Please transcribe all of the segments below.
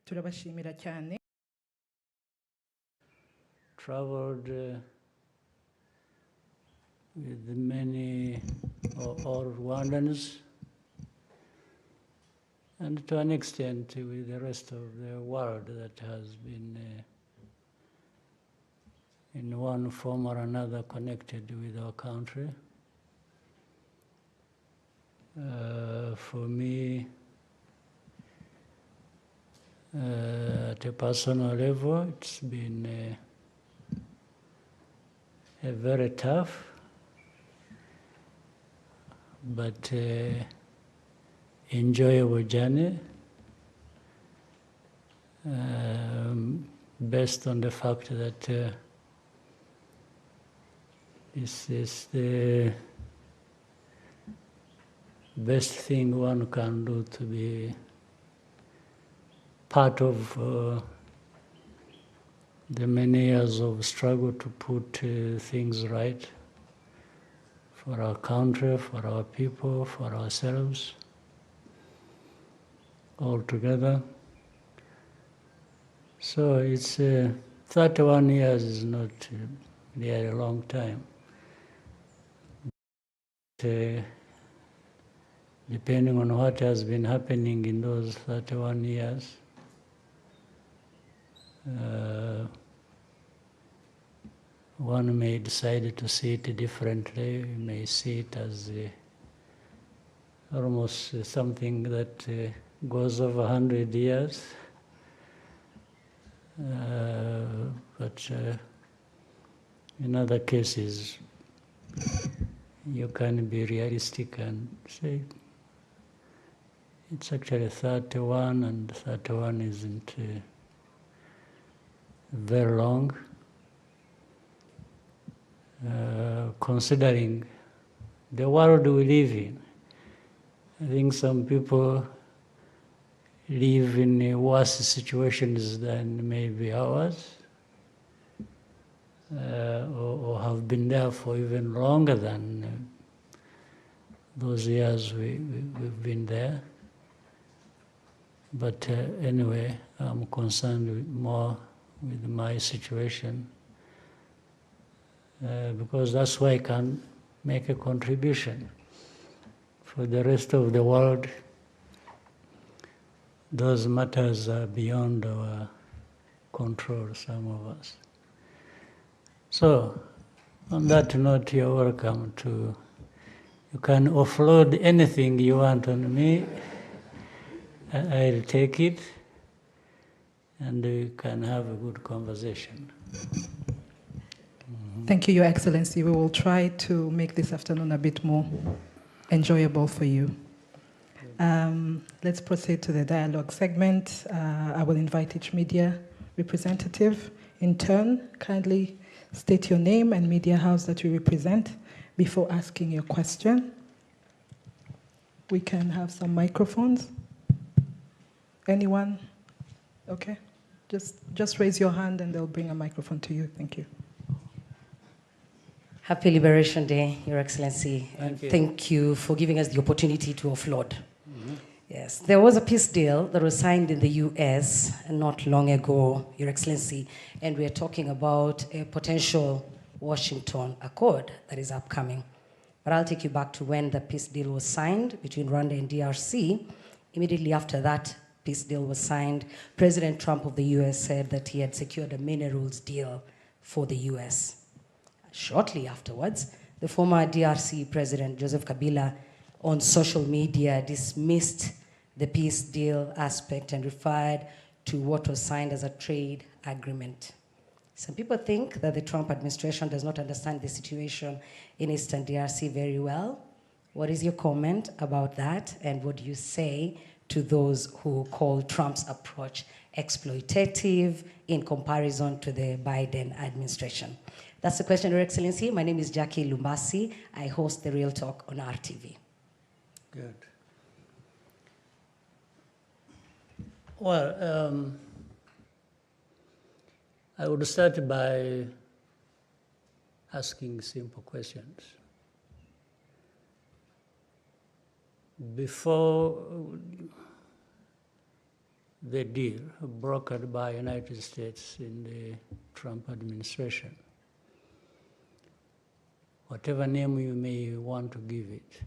turabashimira cyane. Traveled with many all Rwandans, and to an extent with the rest of the world that has been in one form or another connected with our country. For me, at a personal level, it's been a very tough but enjoyable journey, based on the fact that this is the best thing one can do, to be part of the many years of struggle to put things right for our country, for our people, for ourselves, all together. So it's 31 years is not really a long time. But, depending on what has been happening in those 31 years, one may decide to see it differently. You may see it as almost something that goes over 100 years. But in other cases, you can be realistic and say it's actually 31, and 31 isn't very long. Considering the world we live in, I think some people live in worse situations than maybe ours, or have been there for even longer than those years we've been there. But anyway, I'm concerned more with my situation, because that's why I can make a contribution. For the rest of the world, those matters are beyond our control, some of us. So, on that note, you're welcome to, you can offload anything you want on me. I'll take it, and we can have a good conversation. Thank you, Your Excellency. We will try to make this afternoon a bit more enjoyable for you. Let's proceed to the dialogue segment. I will invite each media representative in turn. Kindly state your name and media house that you represent before asking your question. We can have some microphones. Anyone? Okay. Just raise your hand and they'll bring a microphone to you. Thank you. Happy Liberation Day, Your Excellency. Thank you. Thank you for giving us the opportunity to offload. Mm-hmm. Yes, there was a peace deal that was signed in the US not long ago, Your Excellency, and we are talking about a potential Washington Accord that is upcoming. But I'll take you back to when the peace deal was signed between Rwanda and DRC. Immediately after that peace deal was signed, President Trump of the US said that he had secured a minerals deal for the US. Shortly afterwards, the former DRC President Joseph Kabila on social media dismissed the peace deal aspect and referred to what was signed as a trade agreement. Some people think that the Trump administration does not understand the situation in Eastern DRC very well. What is your comment about that, and what do you say to those who call Trump's approach exploitative in comparison to the Biden administration? That's the question, Your Excellency. My name is Jackie Lumbasi. I host The Real Talk on RTV. Good. Well, I would start by asking simple questions. Before the deal brokered by United States in the Trump administration, whatever name you may want to give it.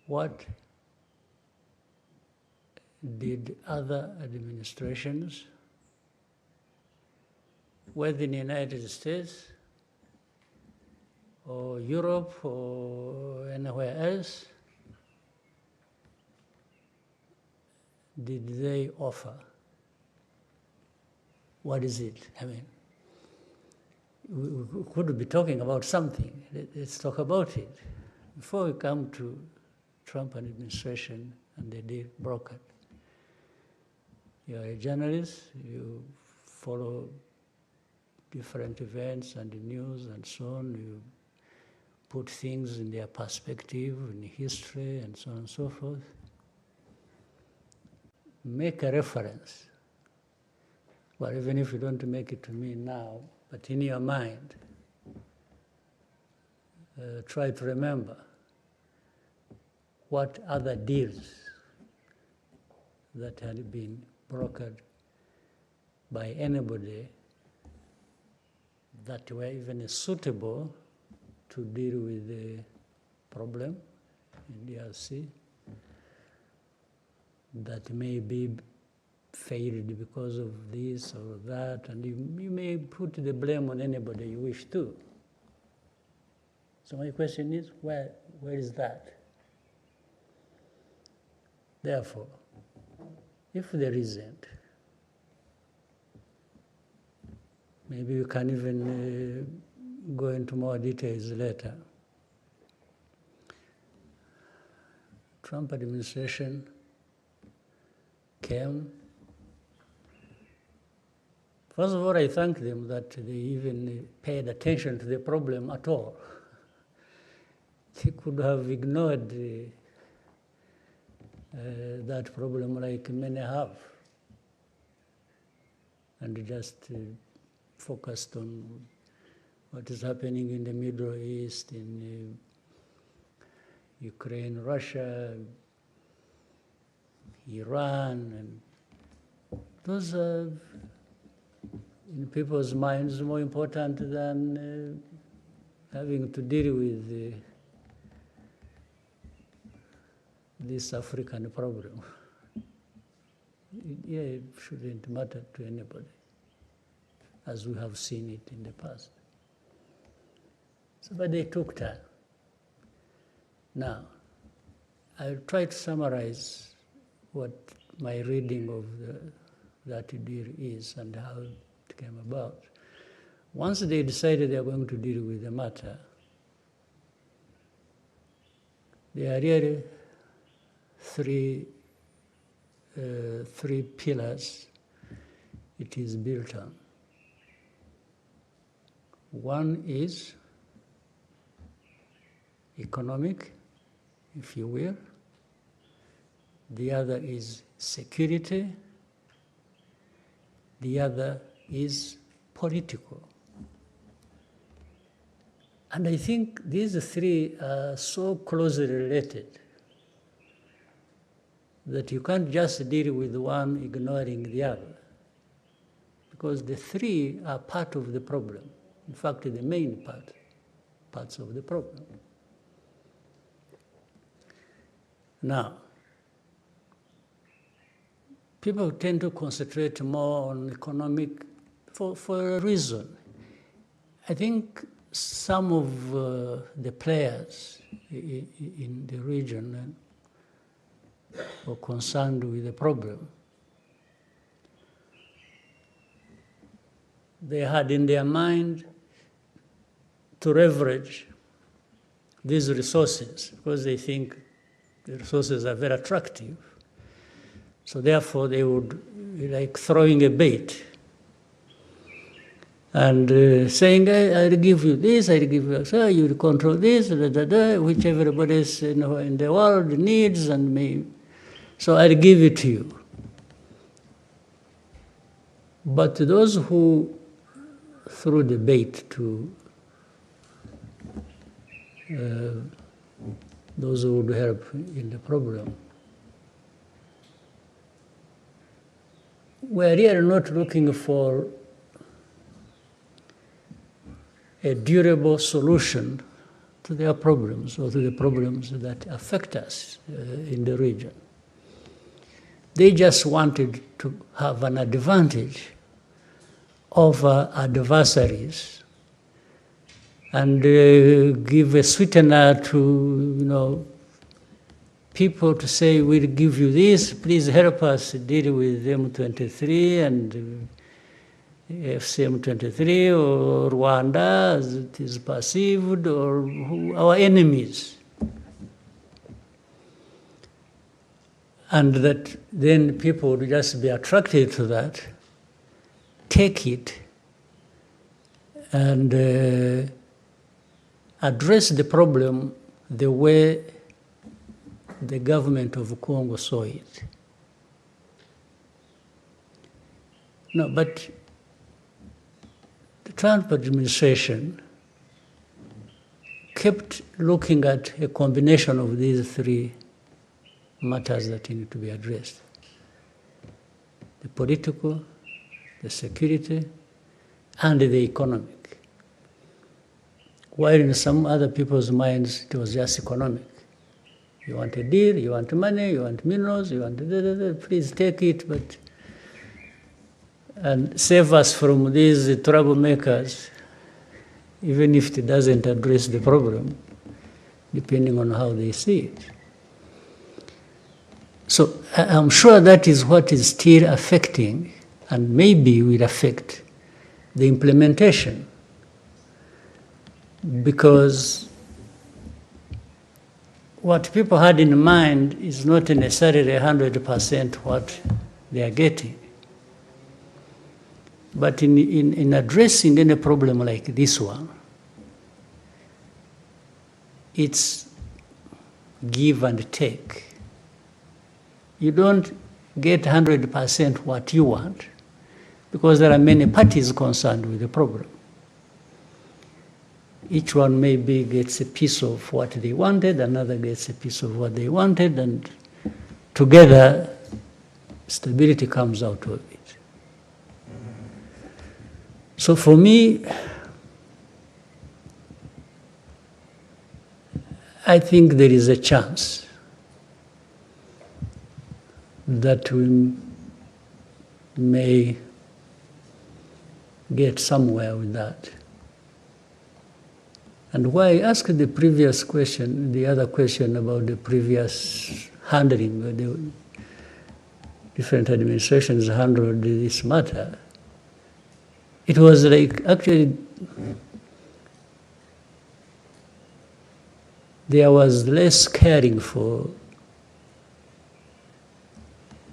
What did other administrations, whether in the United States or Europe or anywhere else, did they offer? What is it? I mean, we could be talking about something. Let's talk about it. Before we come to Trump administration and the deal brokered. You are a journalist, you follow different events and the news and so on, you put things in their perspective, in history and so on and so forth. Make a reference. Well, even if you don't make it to me now, but in your mind, try to remember what other deals that had been brokered by anybody that were even suitable to deal with the problem in DRC that may be failed because of this or that, and you may put the blame on anybody you wish to. So my question is, where is that? Therefore, if there isn't, maybe you can even go into more details later. Trump administration came. First of all, I thank them that they even paid attention to the problem at all. They could have ignored that problem like many have, and just focused on what is happening in the Middle East, in Ukraine, Russia, Iran, and those are, in people's minds, more important than having to deal with this African problem. Yeah, it shouldn't matter to anybody, as we have seen it in the past. So, but they took time. Now, I'll try to summarize what my reading of that deal is and how it came about. Once they decided they are going to deal with the matter, there are really three pillars it is built on. One is economic, if you will. The other is security. The other is political. And I think these three are so closely related that you can't just deal with one ignoring the other, because the three are part of the problem. In fact, the main parts of the problem. Now, people tend to concentrate more on economic for a reason. I think some of the players in the region were concerned with the problem. They had in their mind to leverage these resources because they think the resources are very attractive. So therefore they would, like throwing a bait and saying, I'll give you this, I'll give you, so you will control this, which everybody else in the world needs and may. So I'll give it to you. But those who threw the bait to those who would help in the problem we're really not looking for a durable solution to their problems or to the problems that affect us in the region. They just wanted to have an advantage over adversaries and give a sweetener to, people to say, we'll give you this, please help us deal with M23 and FCM23 or Rwanda as it is perceived, or our enemies. And that then people would just be attracted to that, take it, and address the problem the way the government of Congo saw it. No, but the Trump administration kept looking at a combination of these three matters that need to be addressed: the political, the security, and the economic. While in some other people's minds, it was just economic. You want a deal, you want money, you want minerals, you want please take it, but and save us from these troublemakers, even if it doesn't address the problem, depending on how they see it. So I'm sure that is what is still affecting, and maybe will affect, the implementation. Because what people had in mind is not necessarily 100% what they are getting. But in addressing any problem like this one, it's give and take. You don't get 100% what you want, because there are many parties concerned with the problem. Each one maybe gets a piece of what they wanted, another gets a piece of what they wanted, and together stability comes out of it. So for me, I think there is a chance that we may get somewhere with that. And why I asked the previous question, the other question about the previous handling, the different administrations handled this matter, it was like actually there was less caring for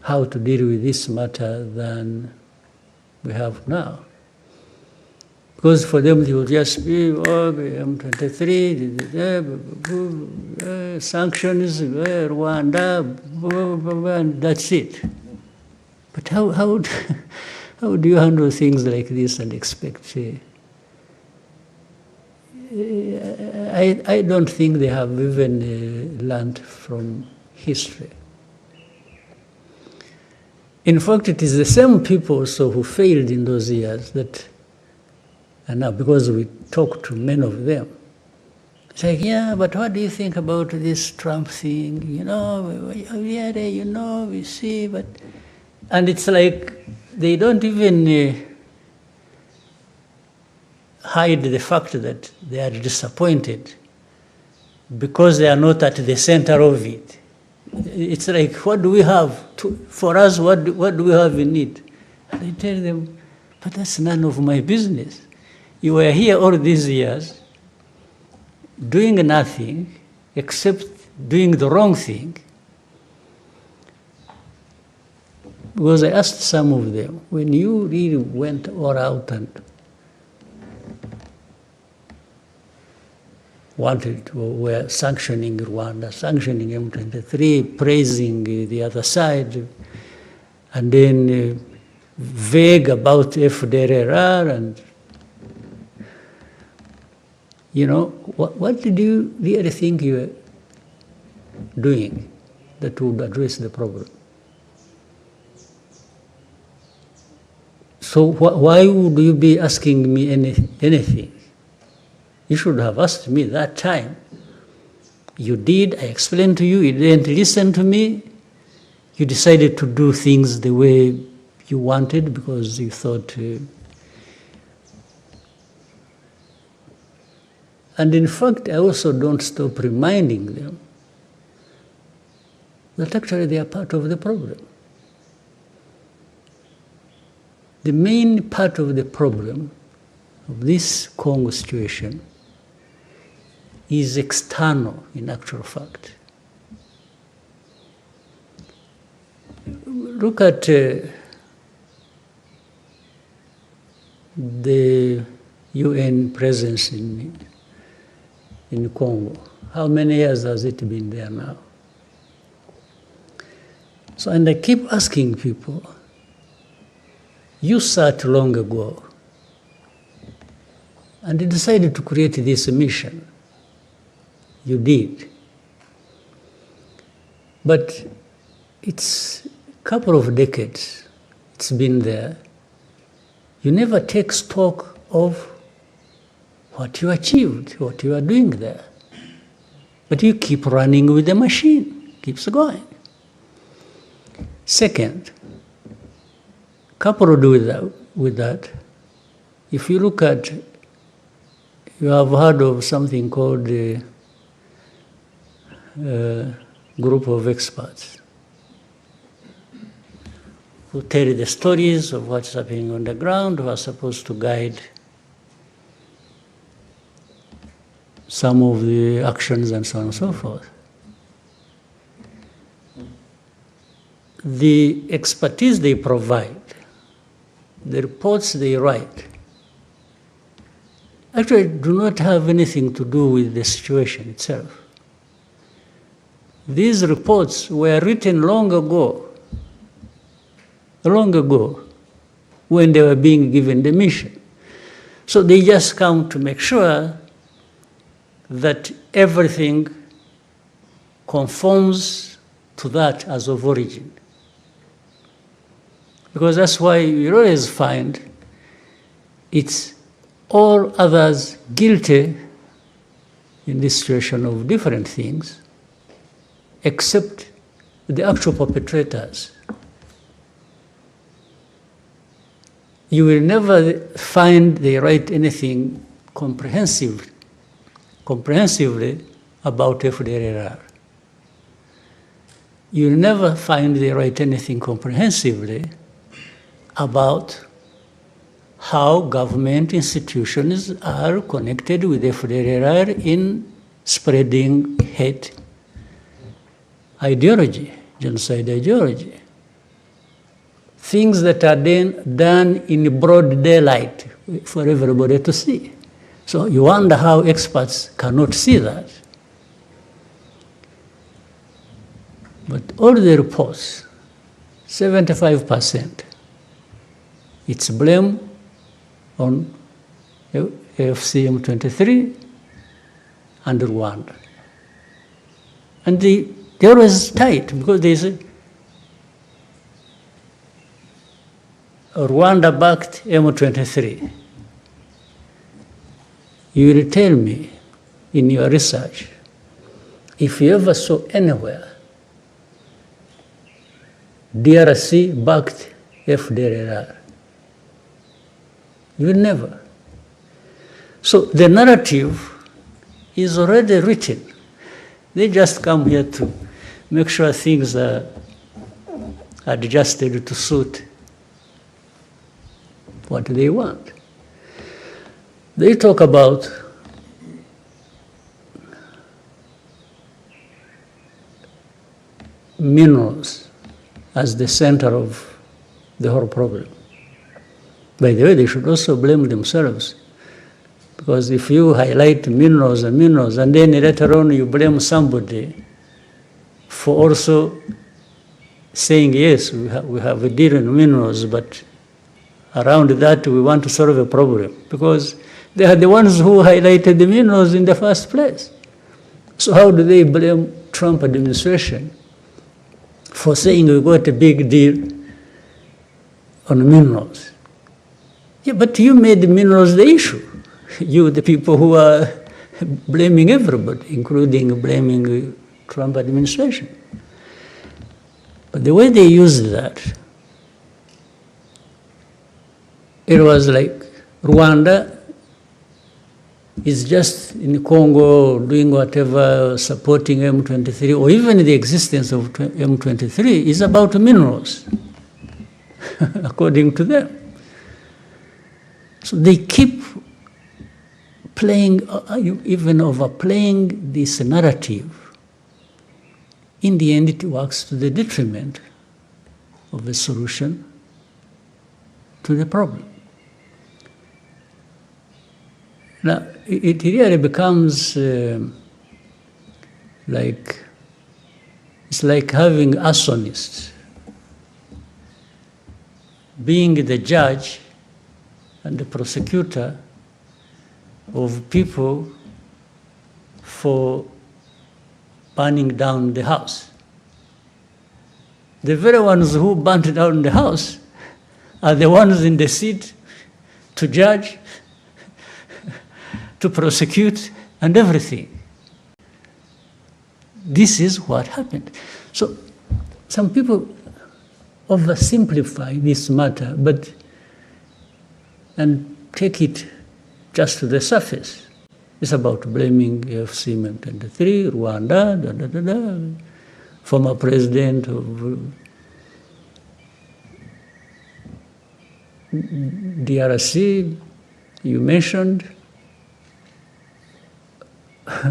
how to deal with this matter than we have now. Because for them it would just be, M23, sanctions, Rwanda, and that's it. But how do you handle things like this and expect? I don't think they have even learned from history. In fact, it is the same people also who failed in those years that, and now because we talk to many of them, it's like, yeah, but what do you think about this Trump thing? We see, but, and it's like they don't even hide the fact that they are disappointed because they are not at the center of it. It's like, what do we have? For us, what do we have in it? And I tell them, but that's none of my business. You were here all these years doing nothing except doing the wrong thing. Because I asked some of them, when you really went all out and were sanctioning Rwanda, sanctioning M23, praising the other side, and then vague about FDLR, and what did you really think you were doing that would address the problem? So why would you be asking me anything? You should have asked me that time. You did, I explained to you, you didn't listen to me. You decided to do things the way you wanted because you thought... And in fact, I also don't stop reminding them that actually they are part of the problem. The main part of the problem of this Congo situation is external, in actual fact. Look at the UN presence in Congo. How many years has it been there now? So, and I keep asking people, you sat long ago and decided to create this mission. You did. But it's a couple of decades it's been there. You never take stock of what you achieved, what you are doing there. But you keep running with the machine, keeps going. Second, coupled with that, if you look at, you have heard of something called the group of experts who tell the stories of what's happening on the ground, who are supposed to guide some of the actions and so on and so forth. The expertise they provide, the reports they write, actually do not have anything to do with the situation itself. These reports were written long ago, when they were being given the mission. So they just come to make sure that everything conforms to that as of origin. Because that's why you always find it's all others guilty in this situation of different things, except the actual perpetrators. You will never find they write anything comprehensively about FDLR. You will never find they write anything comprehensively about how government institutions are connected with FDLR in spreading hate ideology, genocide ideology. Things that are done in broad daylight for everybody to see. So you wonder how experts cannot see that. But all the reports, 75%, it's blame on AFCM23 and Rwanda. And they're always tight because they say, Rwanda-backed M23. You will tell me in your research, if you ever saw anywhere DRC-backed FDLR, you will never. So the narrative is already written. They just come here to make sure things are adjusted to suit what they want. They talk about minerals as the center of the whole problem. By the way, they should also blame themselves, because if you highlight minerals and then later on you blame somebody for also saying, yes, we have a deal in minerals, but around that we want to solve a problem, because they are the ones who highlighted the minerals in the first place. So how do they blame Trump administration for saying we got a big deal on minerals? Yeah, but you made the minerals the issue. You, the people who are blaming everybody, including blaming the Trump administration. But the way they used that, it was like Rwanda is just in Congo doing whatever, supporting M23, or even the existence of M23 is about minerals, according to them. So they keep playing, even overplaying this narrative. In the end, it works to the detriment of the solution to the problem. Now, it really becomes like, it's like having arsonists being the judge and the prosecutor of people for burning down the house. The very ones who burnt down the house are the ones in the seat to judge, to prosecute, and everything. This is what happened. So some people oversimplify this matter, and take it just to the surface. It's about blaming FC M23, Rwanda, former president of DRC, you mentioned.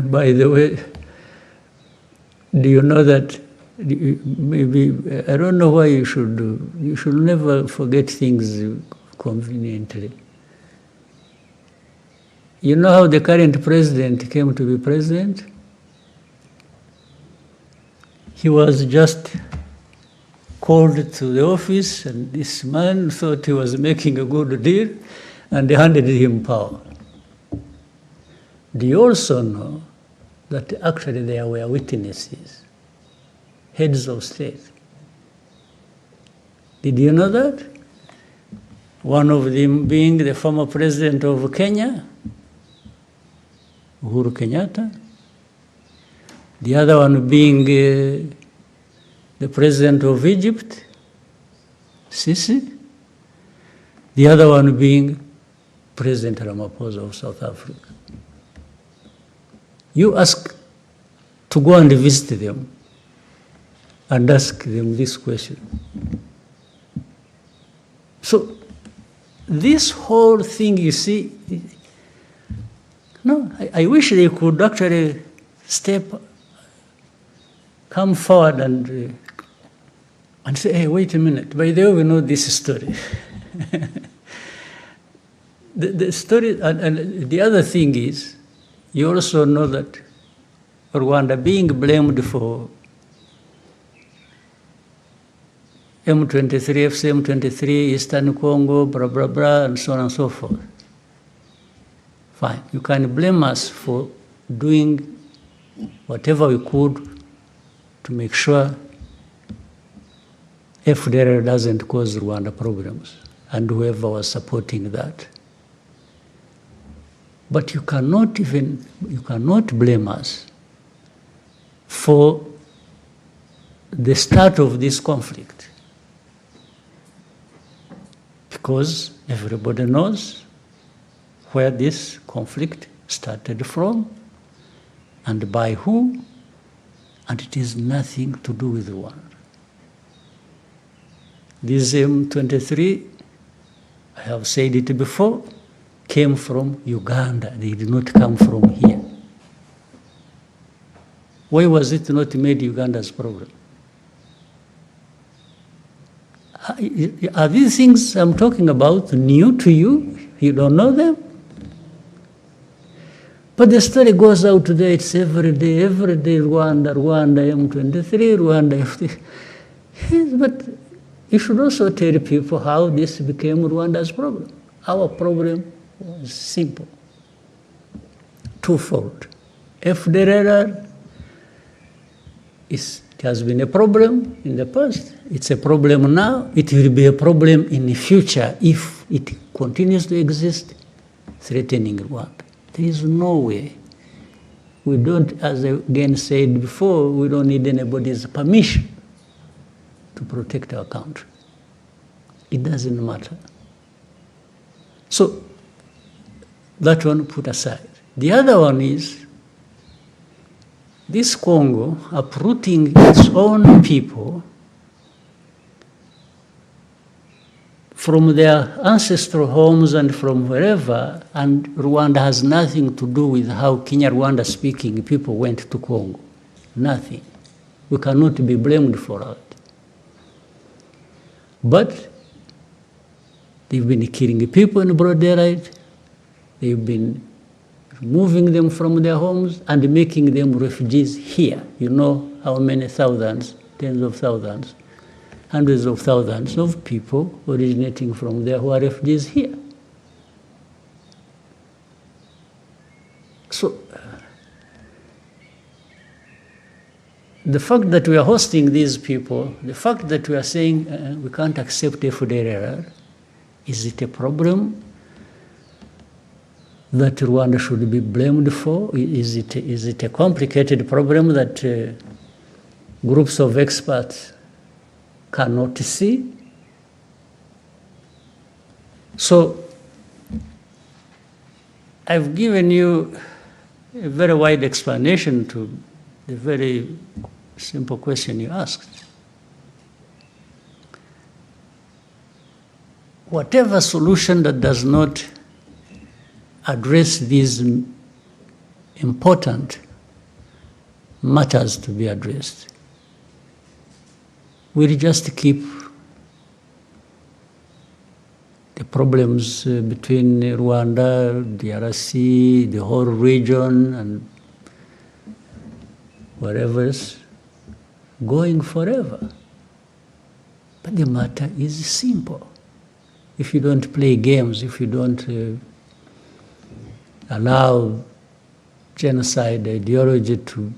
By the way, do you know that maybe, I don't know why you should never forget things conveniently. You know how the current president came to be president? He was just called to the office, and this man thought he was making a good deal, and they handed him power. Do you also know that actually there were witnesses, heads of state? Did you know that? One of them being the former president of Kenya, Uhuru Kenyatta. The other one being the president of Egypt, Sisi. The other one being President Ramaphosa of South Africa. You ask to go and visit them and ask them this question. So this whole thing, you see, no, I wish they could actually come forward and say, hey, wait a minute, by the way, we know this story. the story, and the other thing is, you also know that Rwanda being blamed for M23, FC M23, Eastern Congo, blah, blah, blah, and so on and so forth. Fine, you can blame us for doing whatever we could to make sure FDR doesn't cause Rwanda problems, and whoever was supporting that. But you cannot blame us for the start of this conflict, because everybody knows where this conflict started from and by who, and it is nothing to do with Rwanda. This M23, I have said it before, came from Uganda. They did not come from here. Why was it not made Uganda's problem? Are these things I'm talking about new to you? You don't know them? But the story goes out today, it's every day, Rwanda, M23, Rwanda, FD. Yes, but you should also tell people how this became Rwanda's problem. Our problem was simple, twofold. FDR it has been a problem in the past. It's a problem now. It will be a problem in the future if it continues to exist, threatening Rwanda. There is no way. We don't, as I again said before, we don't need anybody's permission to protect our country. It doesn't matter. So that one put aside. The other one is this Congo uprooting its own people from their ancestral homes and from wherever, and Rwanda has nothing to do with how Kinyarwanda-speaking people went to Congo. Nothing. We cannot be blamed for that. But they've been killing people in broad daylight. They've been removing them from their homes and making them refugees here. You know how many thousands, tens of thousands, hundreds of thousands of people originating from there who are refugees here. So the fact that we are hosting these people, the fact that we are saying we can't accept FDLR, is it a problem that Rwanda should be blamed for? Is it a complicated problem that groups of experts cannot see? So I've given you a very wide explanation to the very simple question you asked. Whatever solution that does not address these important matters to be addressed will just keep the problems between Rwanda, DRC, the whole region, and wherever else going forever. But the matter is simple. If you don't play games, if you don't allow genocide ideology to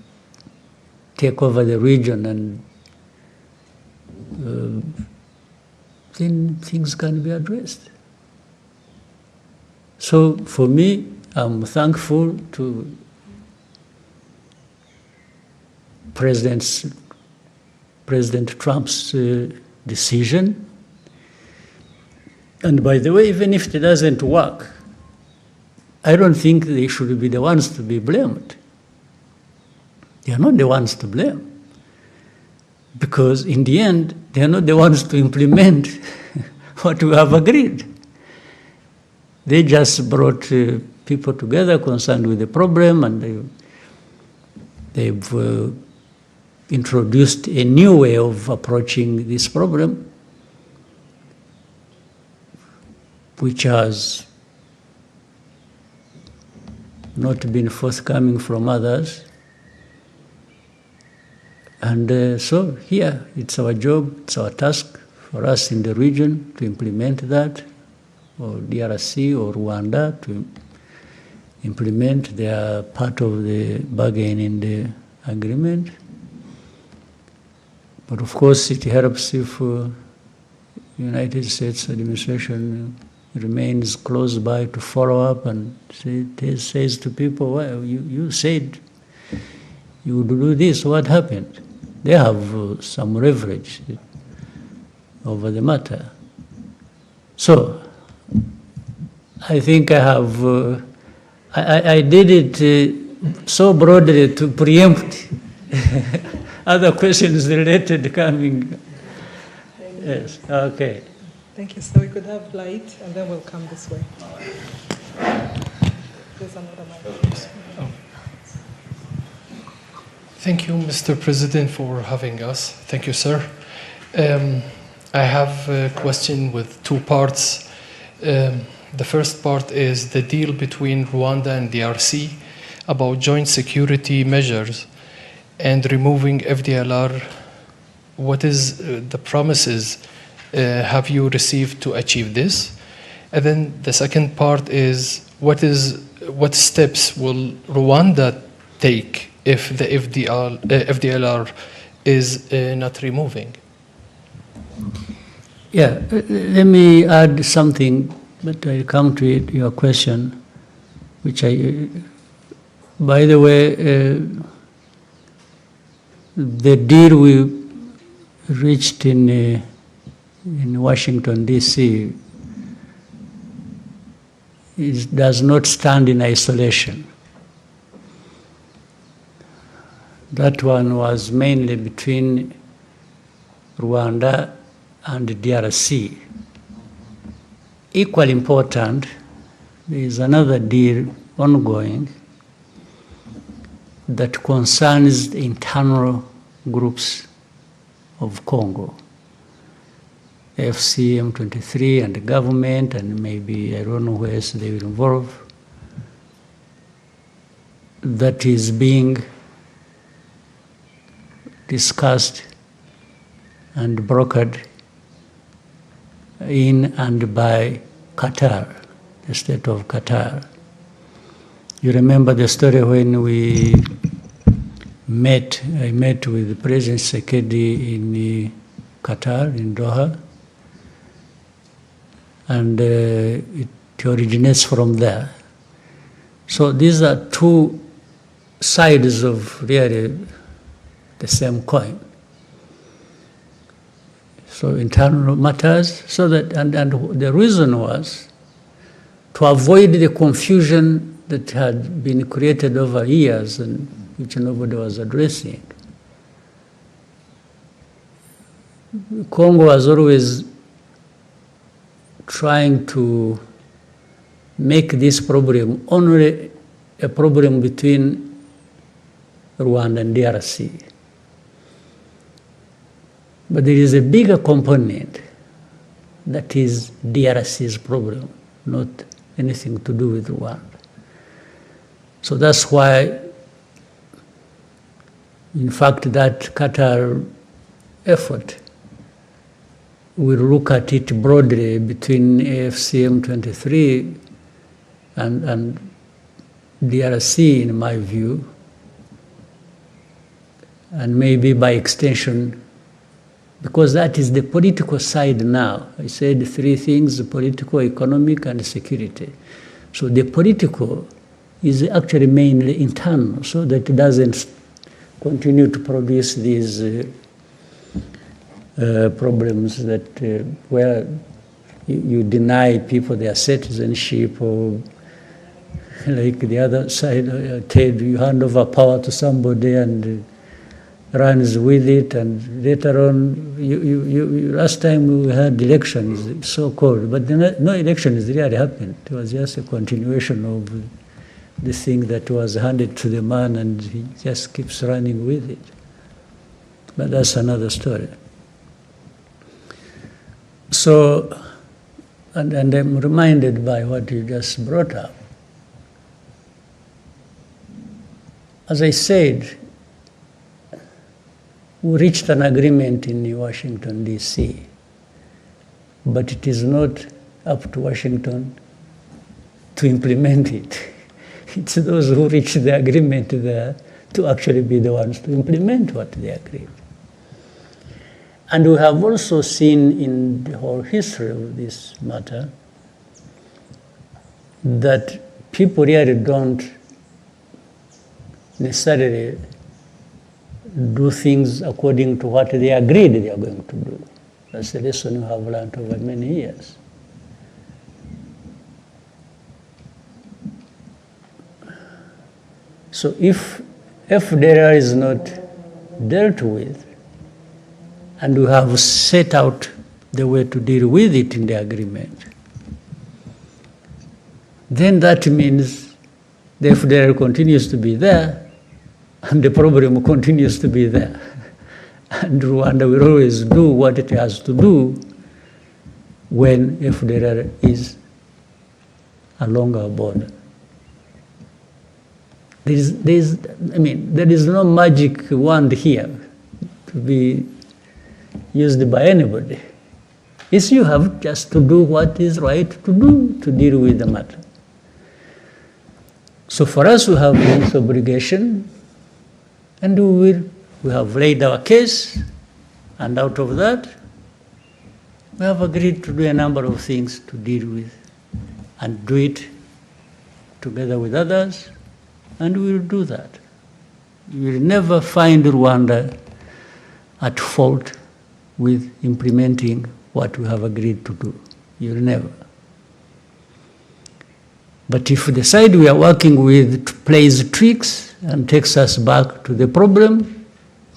take over the region, and then things can be addressed. So for me, I'm thankful to President Trump's decision. And by the way, even if it doesn't work, I don't think they should be the ones to be blamed. They are not the ones to blame. Because in the end, they are not the ones to implement what we have agreed. They just brought people together concerned with the problem, and they've introduced a new way of approaching this problem, which has not been forthcoming from others. And so here, it's our job, it's our task for us in the region to implement that, or DRC or Rwanda to implement their part of the bargain in the agreement. But of course, it helps if United States administration remains close by to follow up and says to people, well, you said you would do this, what happened? They have some leverage over the matter. So I think I have, I did it so broadly to preempt other questions related coming. Yes, okay. Thank you. So we could have light, and then we'll come this way. There's another mic. Thank you, Mr. President, for having us. Thank you, sir. I have a question with two parts. The first part is the deal between Rwanda and DRC about joint security measures and removing FDLR. What is the promises have you received to achieve this? And then the second part is what steps will Rwanda take if the FDLR is not removing? Yeah, let me add something But I come to it, your question, which I, by the way, the deal we reached in Washington, D.C. does not stand in isolation. That one was mainly between Rwanda and DRC. Equally important, there is another deal ongoing that concerns the internal groups of Congo, FC, M23, and the government, and maybe, I don't know where else they will involve, that is being discussed and brokered in and by Qatar, the state of Qatar. You remember the story when I met with President Sekedi in Qatar, in Doha, and it originates from there. So these are two sides of really the same coin. So internal matters, so that, and the reason was to avoid the confusion that had been created over years and which nobody was addressing. Congo was always trying to make this problem only a problem between Rwanda and DRC. But there is a bigger component that is DRC's problem, not anything to do with Rwanda. So that's why, in fact, that Qatar effort will look at it broadly between AFC M23 and DRC, in my view, and maybe by extension, because that is the political side now. I said three things: political, economic, and security. So the political is actually mainly internal, so that it doesn't continue to produce these problems that where you deny people their citizenship, or like the other side, you hand over power to somebody and runs with it, and later on, last time we had elections, so-called, but no elections really happened. It was just a continuation of the thing that was handed to the man, and he just keeps running with it. But that's another story. So, and I'm reminded by what you just brought up. As I said, we reached an agreement in Washington, D.C., but it is not up to Washington to implement it. It's those who reach the agreement there to actually be the ones to implement what they agreed. And we have also seen in the whole history of this matter that people really don't necessarily do things according to what they agreed they are going to do. That's a lesson we have learned over many years. So if FDR is not dealt with, and we have set out the way to deal with it in the agreement, then that means the FDR continues to be there, and the problem continues to be there. And Rwanda will always do what it has to do when FDR is along our border. There is no magic wand here to be used by anybody. It's you have just to do what is right to do to deal with the matter. So for us, we have this obligation, and we have laid our case, and out of that, we have agreed to do a number of things to deal with and do it together with others, and we will do that. You will never find Rwanda at fault with implementing what we have agreed to do. You will never. But if the side we are working with plays tricks and takes us back to the problem,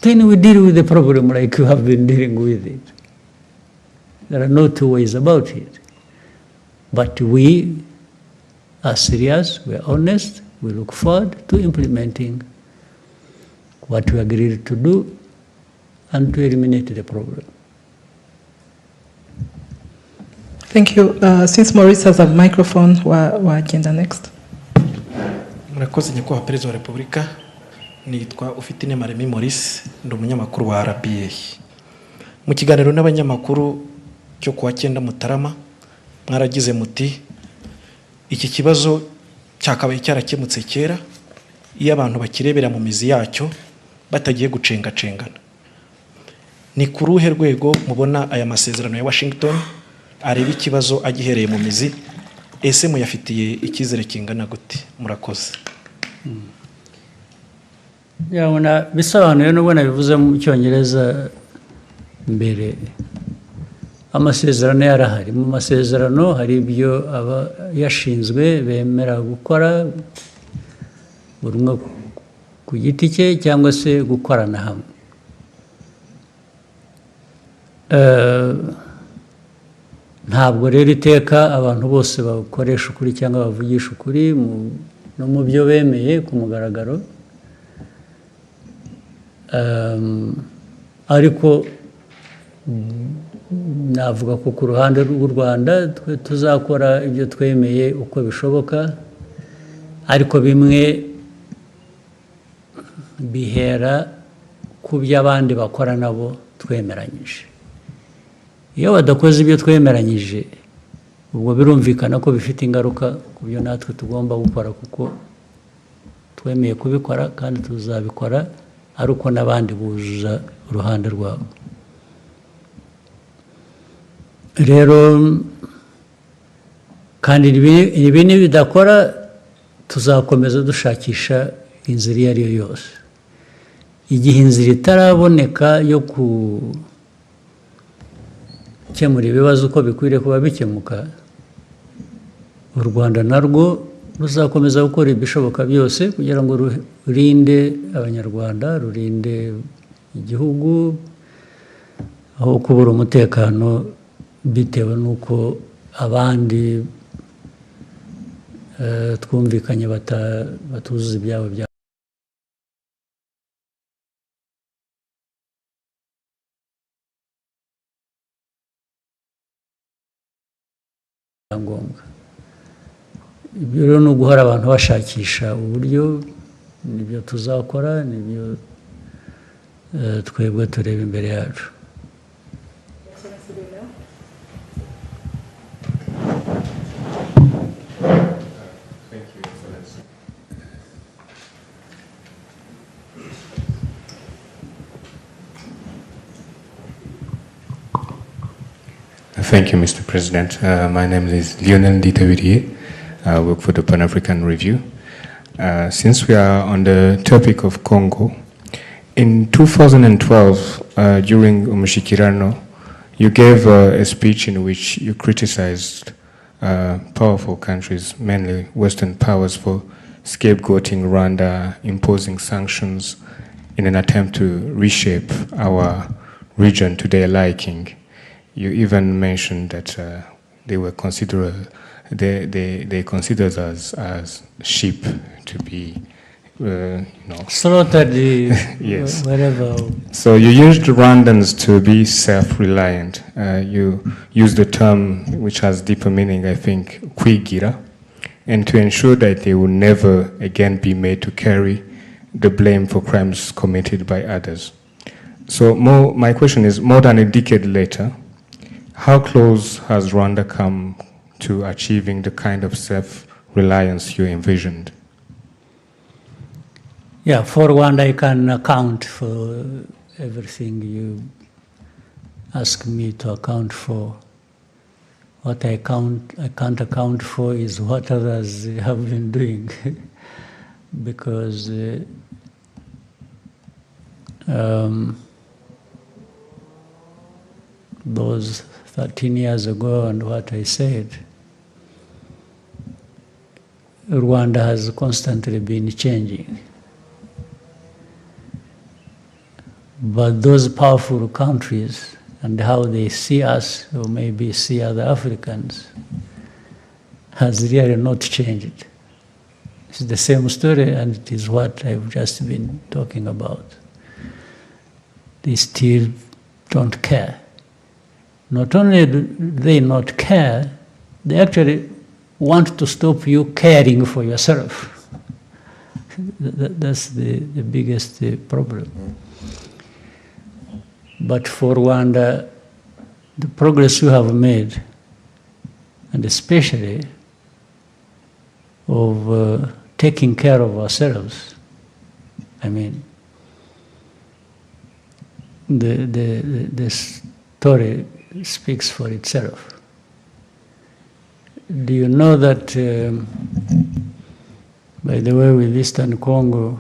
then we deal with the problem like you have been dealing with it. There are no two ways about it. But we are serious, we are honest, we look forward to implementing what we agreed to do and to eliminate the problem. Thank you. Since Maurice has a microphone, agenda next. Murakoze nyakubahwa Perezida wa Repubulika, nitwa Ufitine Maremi Maurice, ndi umunyamakuru wa RBA. Mu kiganiro n'abanyamakuru cyo kuwa 9 Mutarama, mwaragize muti iki kibazo cyakabaye cyarakemutse kera iyo abantu bakirebera mu mizi yacyo batagiye gucengacengana. Ni ku ruhe rwego mubona aya masezerano ya Washington areba ikibazo agihereye mu mizi, ese muyafitiye ikizere kingana gute? Murakoze. Yabona bisobanuye n'ubwo nabivuze mu Cyongereza mbere, amasezerano yarahari. Mu masezerano hari ibyo aba yashinzwe bemera gukora buri umwe ku giti cye cyangwa se gukorana hamwe. Ntabwo rero iteka abantu bose bakoresha ukuri cyangwa bavugisha ukuri no mu byo bemeye ku mugaragaro, ariko navuga ko ku ruhande rw'u Rwanda twe tuzakora ibyo twemeye uko bishoboka, ariko bimwe bihera ku byo abandi bakora nabo twemeranyije. Iyo badakoze ibyo twemeranyije, ubwo birumvikana ko bifite ingaruka ku byo natwe tugomba gukora, kuko twemeye kubikora kandi tuzabikora ari uko n'abandi buzuza uruhande rwabo. Rero kandi ibi nibidakora tuzakomeza dushakisha inzira iyo ari yo yose. Igihe inzira itaraboneka yo gukemura ibibazo uko bikwiriye kuba bikemuka, u Rwanda narwo ruzakomeza gukora ibishoboka byose kugira ngo rurinde abanyarwanda, rurinde igihugu aho kubura umutekano bitewe n'uko abandi twumvikanye batuzuza ibyabo bya ngombwa. Ibyo rero ni uguhora abantu bashakisha uburyo, nibyo tuzakora, nibyo twebwe tureba imbere yacu. Thank you, Mr. President. My name is Lionel Ditavidier. I work for the Pan-African Review. Since we are on the topic of Congo, in 2012, during Umushikirano, you gave a speech in which you criticized powerful countries, mainly Western powers, for scapegoating Rwanda, imposing sanctions in an attempt to reshape our region to their liking. You even mentioned that they considered us as sheep to be, slaughtered, yes, wherever. So you used Rwandans to be self-reliant. You used the term which has deeper meaning, I think, kwigira, and to ensure that they will never again be made to carry the blame for crimes committed by others. So my question is, more than a decade later, how close has Rwanda come to achieving the kind of self-reliance you envisioned? Yeah, for Rwanda, I can account for everything you ask me to account for. What I can't account for is what others have been doing, because those 13 years ago and what I said, Rwanda has constantly been changing. But those powerful countries and how they see us, or maybe see other Africans, has really not changed. It's the same story, and it is what I've just been talking about. They still don't care. Not only do they not care, they actually want to stop you caring for yourself. That's the biggest problem. But for Rwanda, the progress we have made, and especially of taking care of ourselves, I mean, the story speaks for itself. Do you know that, by the way, with Eastern Congo,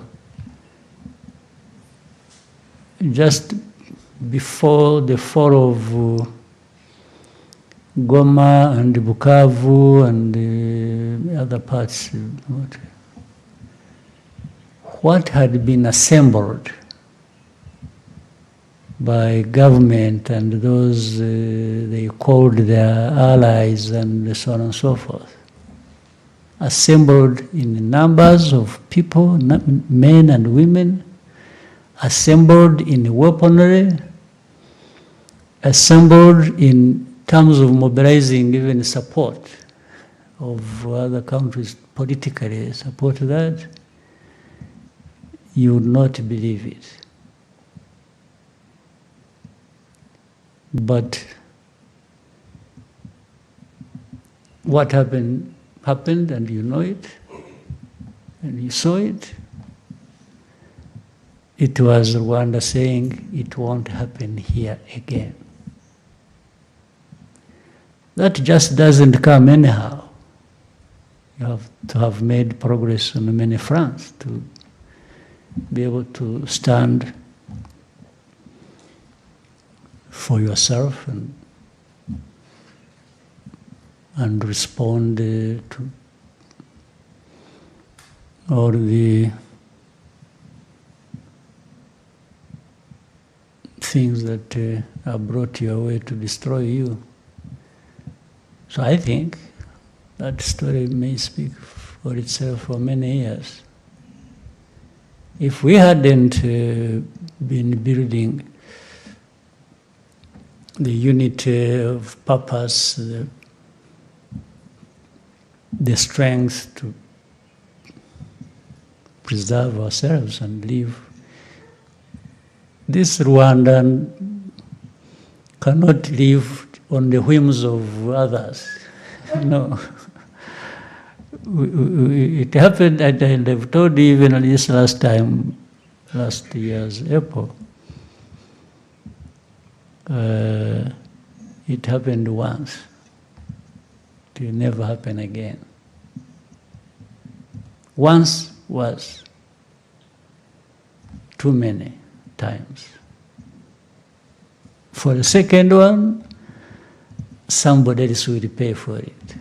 just before the fall of Goma and Bukavu and other parts, what had been assembled by government and those they called their allies and so on and so forth, assembled in numbers of people, men and women, assembled in weaponry, assembled in terms of mobilizing even support of other countries politically, support that, you would not believe it. But what happened, and you know it, and you saw it. It was Rwanda saying it won't happen here again. That just doesn't come anyhow. You have to have made progress on many fronts to be able to stand for yourself and respond to all the things that are brought your way to destroy you. So I think that story may speak for itself for many years. If we hadn't been building the unity of purpose, the strength to preserve ourselves and live, this Rwandan cannot live on the whims of others. No. It happened, and I've told you even this last year's April. It happened once. It will never happen again. Once was too many times. For the second one, somebody else will pay for it.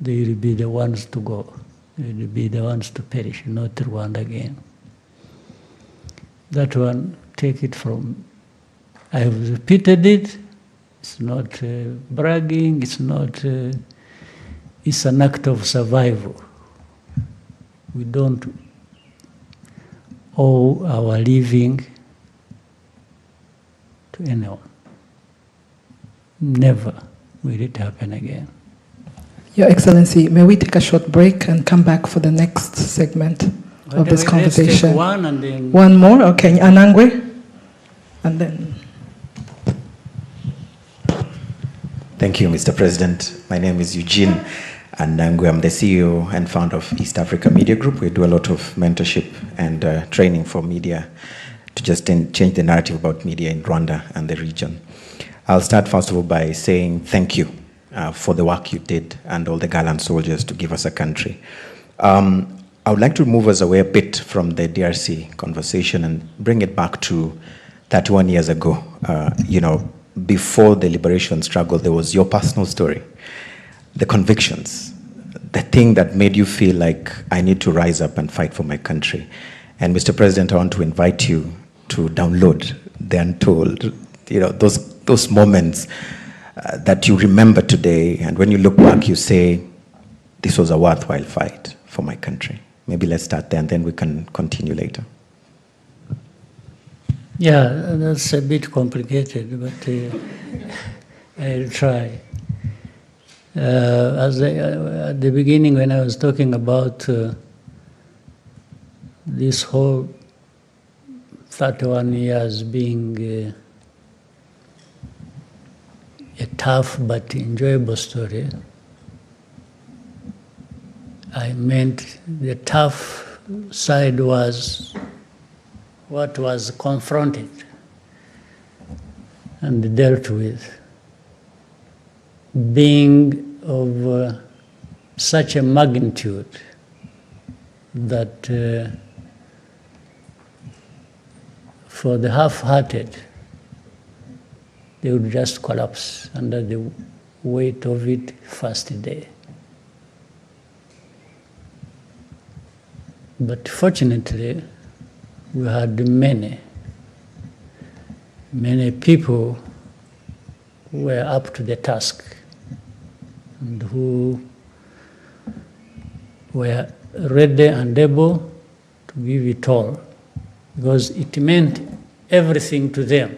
They will be the ones to go. They will be the ones to perish, not Rwanda again. That one, take it from, I have repeated it. It's not bragging, it's not, it's an act of survival. We don't owe our living to anyone. Never will it happen again. Your Excellency, may we take a short break and come back for the next segment of this conversation? Let's take one and then... One more? Okay, Anangwe? And then... Thank you, Mr. President. My name is Eugene Anangwe. I'm the CEO and founder of East Africa Media Group. We do a lot of mentorship and training for media to just change the narrative about media in Rwanda and the region. I'll start first of all by saying thank you for the work you did and all the gallant soldiers to give us a country. I would like to move us away a bit from the DRC conversation and bring it back to 31 years ago. You know, before the liberation struggle, there was your personal story, the convictions, the thing that made you feel like I need to rise up and fight for my country. And Mr. President, I want to invite you to download the Untold, you know, those moments that you remember today, and when you look back, you say, this was a worthwhile fight for my country. Maybe let's start there, and then we can continue later. Yeah, that's a bit complicated, but I'll try. At the beginning, when I was talking about this whole 31 years being a tough but enjoyable story, I meant the tough side was what was confronted and dealt with, being of such a magnitude that for the half-hearted, they would just collapse under the weight of it first day. But fortunately, we had many people who were up to the task and who were ready and able to give it all, because it meant everything to them.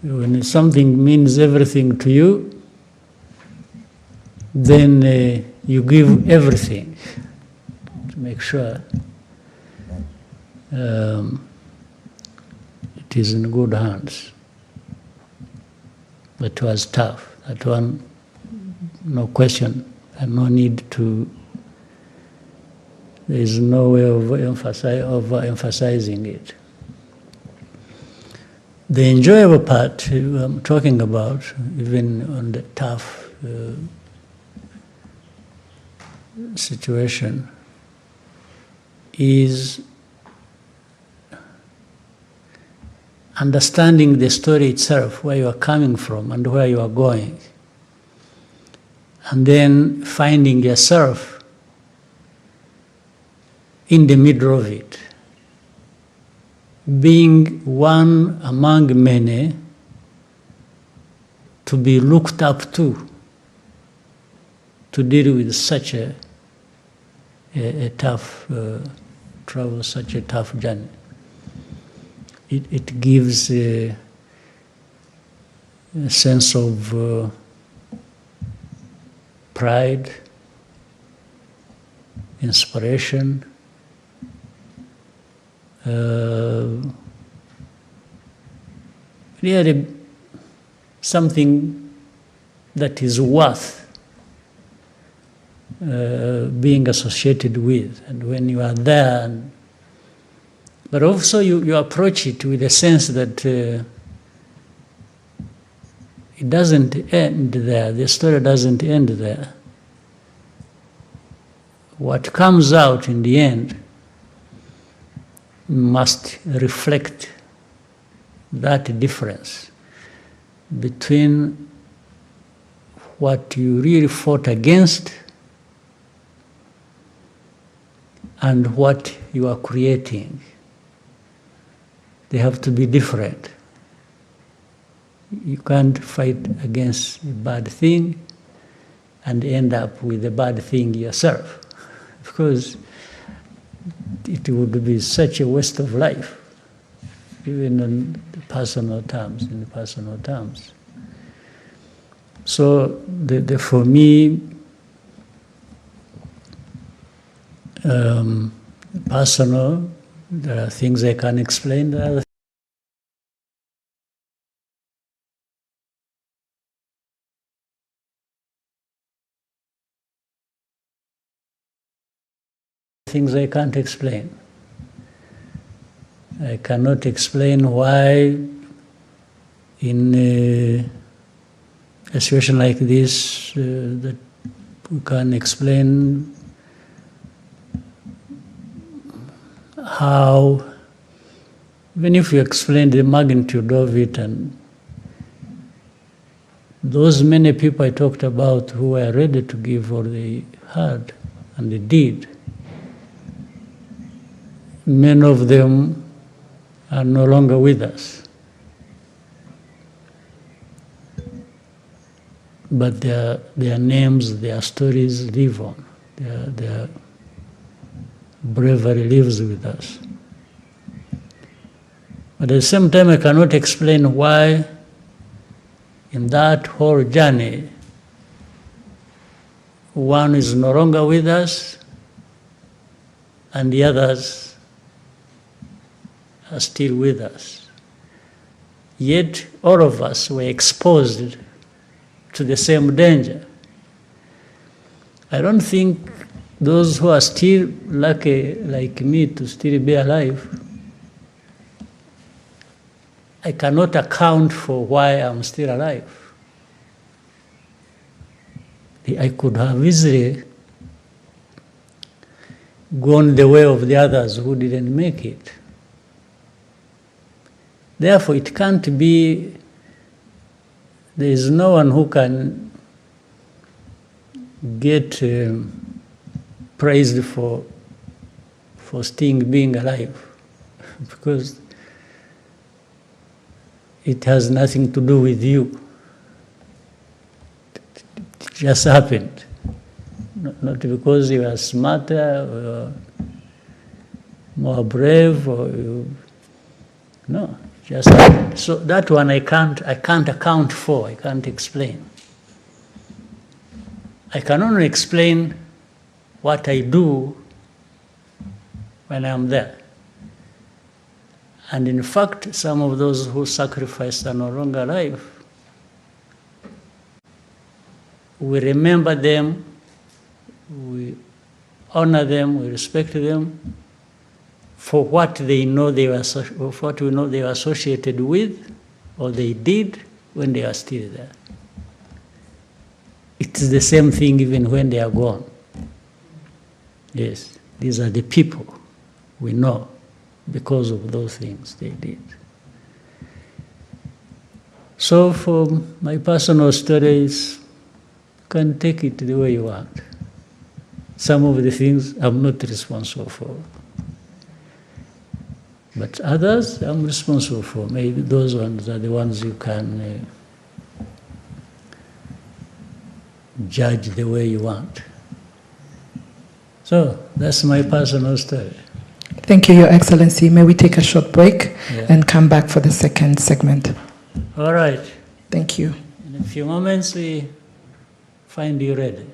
When something means everything to you, then you give everything to make sure it is in good hands. But it was tough. That one, no question, and no need to. There is no way of emphasizing it. The enjoyable part I'm talking about, even on the tough situation, is understanding the story itself, where you are coming from and where you are going, and then finding yourself in the middle of it, being one among many to be looked up to deal with such a tough travel, such a tough journey. It gives a sense of pride, inspiration, really something that is worth being associated with. And when you are there, but also you approach it with a sense that it doesn't end there, the story doesn't end there. What comes out in the end must reflect that difference between what you really fought against and what you are creating. They have to be different. You can't fight against a bad thing and end up with a bad thing yourself, because it would be such a waste of life, even in personal terms. So for me, personal, there are things I can explain, there are other things I can't explain. I cannot explain why in a situation like this that we can explain how, even if you explain the magnitude of it, and those many people I talked about who were ready to give all they had and they did, many of them are no longer with us. But their names, their stories live on. Their bravery lives with us. But at the same time, I cannot explain why in that whole journey, one is no longer with us and the others are still with us. Yet all of us were exposed to the same danger. I don't think those who are still lucky like me to still be alive, I cannot account for why I'm still alive. I could have easily gone the way of the others who didn't make it. Therefore, it can't be, there is no one who can get praised for still being alive, because it has nothing to do with you. It just happened. Not because you are smarter or more brave or no, just happened. So that one I can't account for, I can't explain. I can only explain what I do when I'm there. And in fact, some of those who sacrificed are no longer alive. We remember them, we honor them, we respect them for what they know they were, what we know they were associated with, or they did when they are still there. It's the same thing even when they are gone. Yes, these are the people we know because of those things they did. So for my personal stories, you can take it the way you want. Some of the things I'm not responsible for. But others I'm responsible for. Maybe those ones are the ones you can judge the way you want. So that's my personal story. Thank you, Your Excellency. May we take a short break and come back for the second segment? All right. Thank you. In a few moments, we find you ready.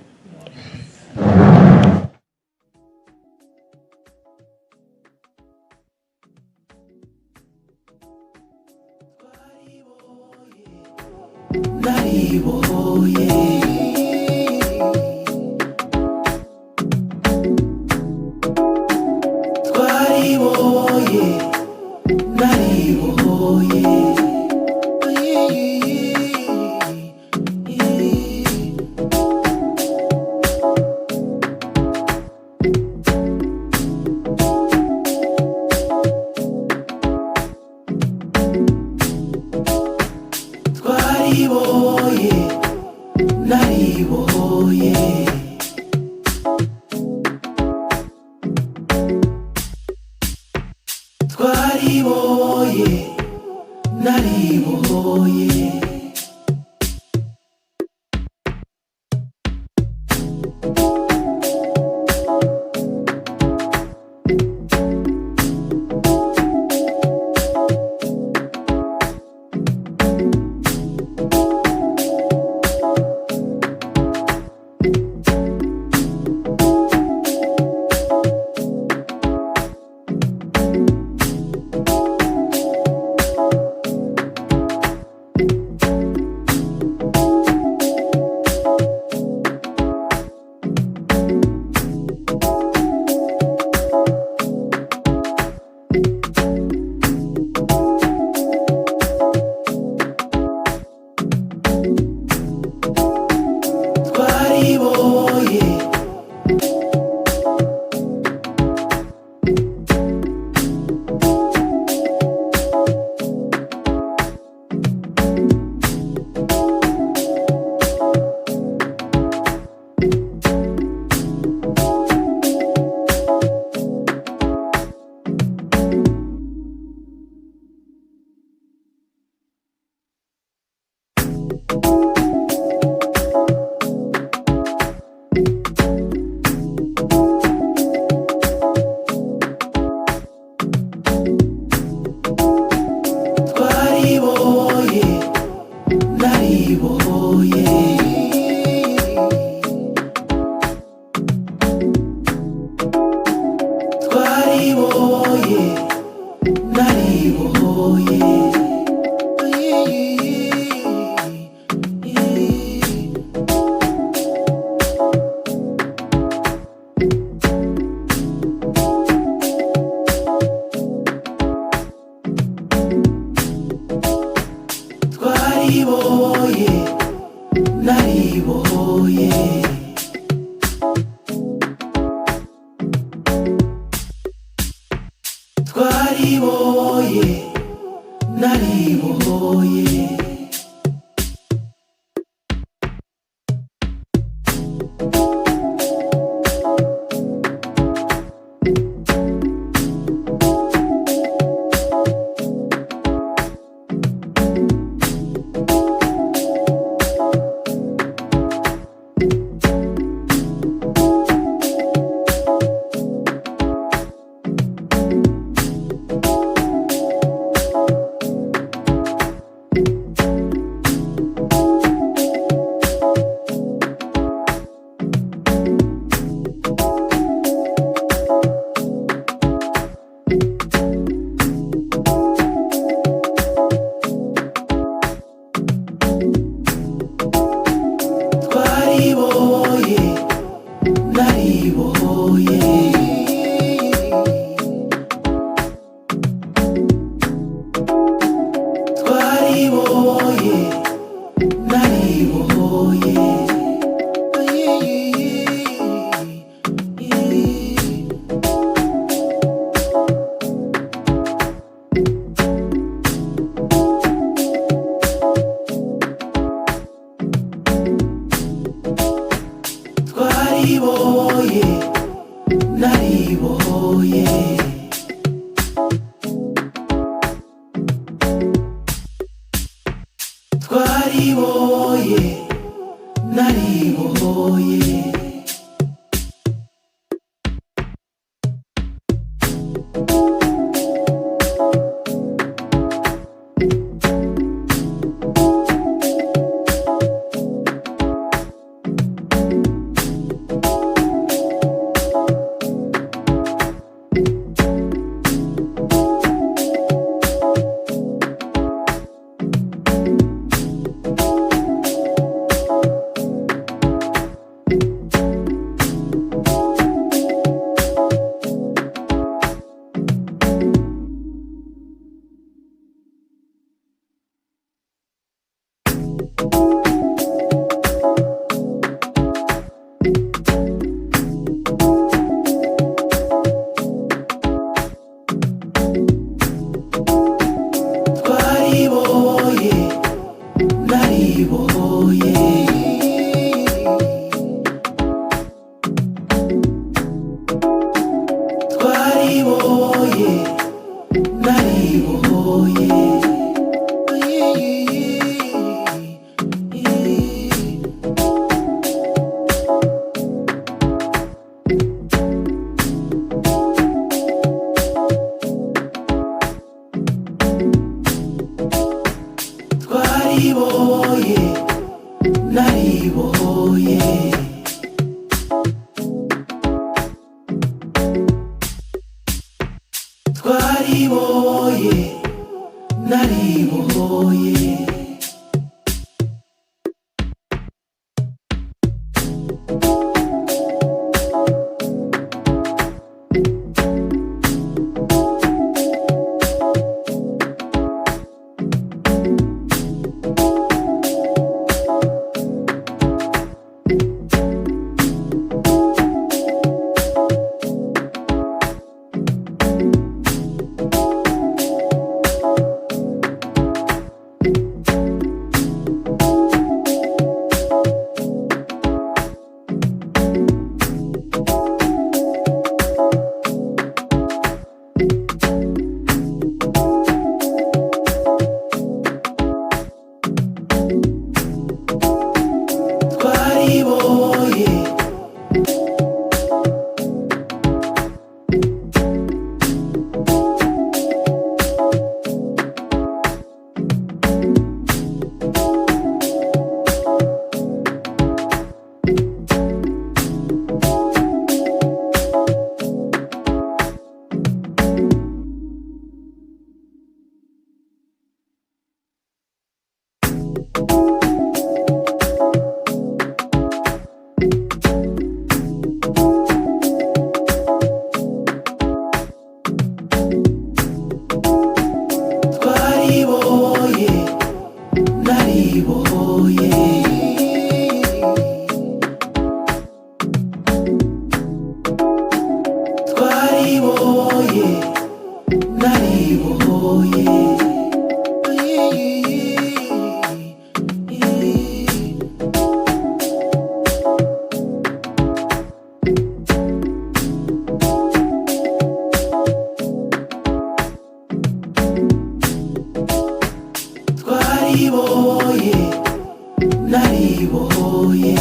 naribohoye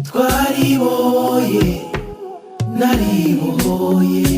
twaribohoye naribohoye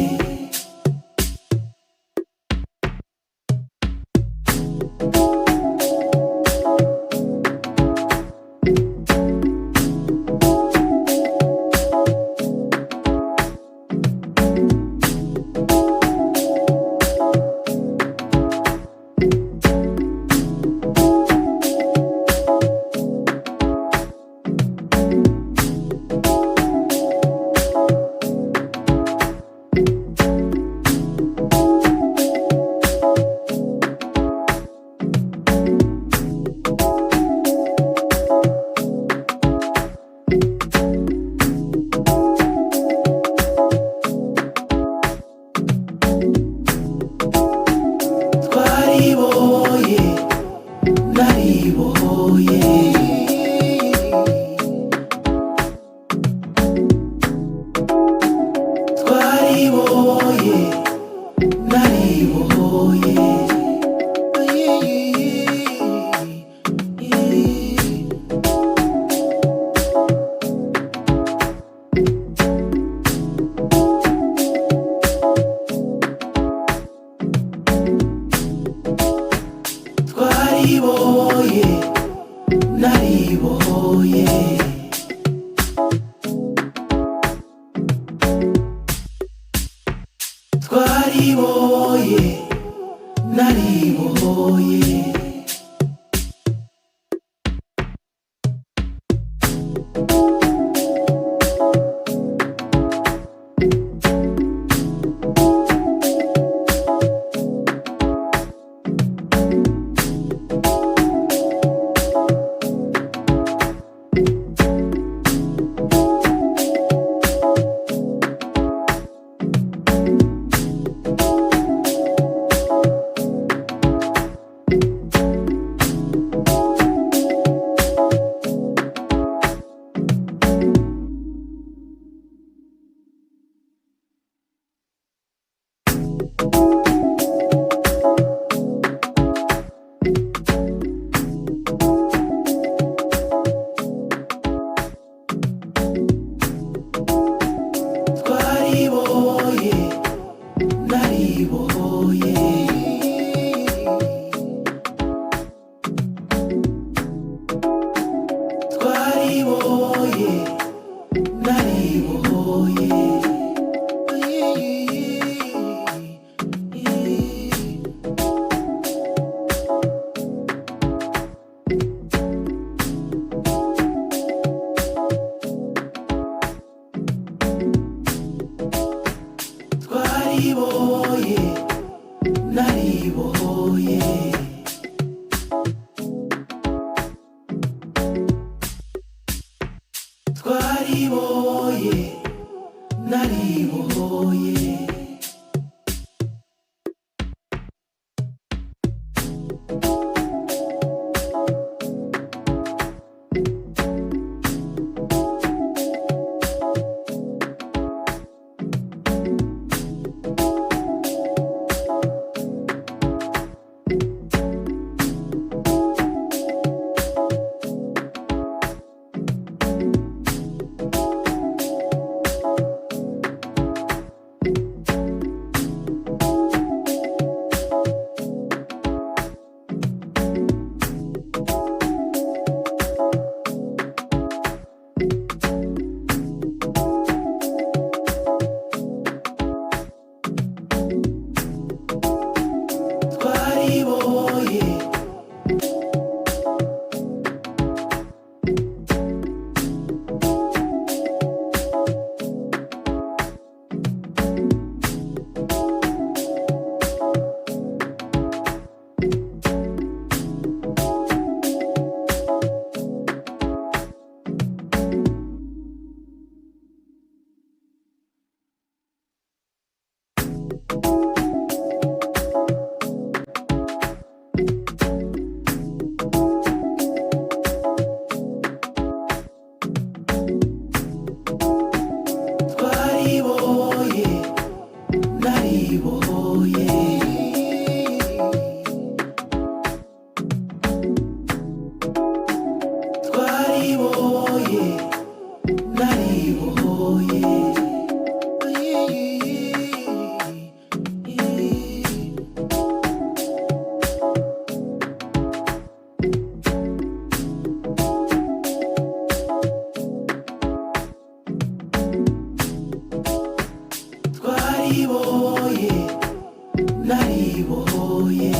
naribohoye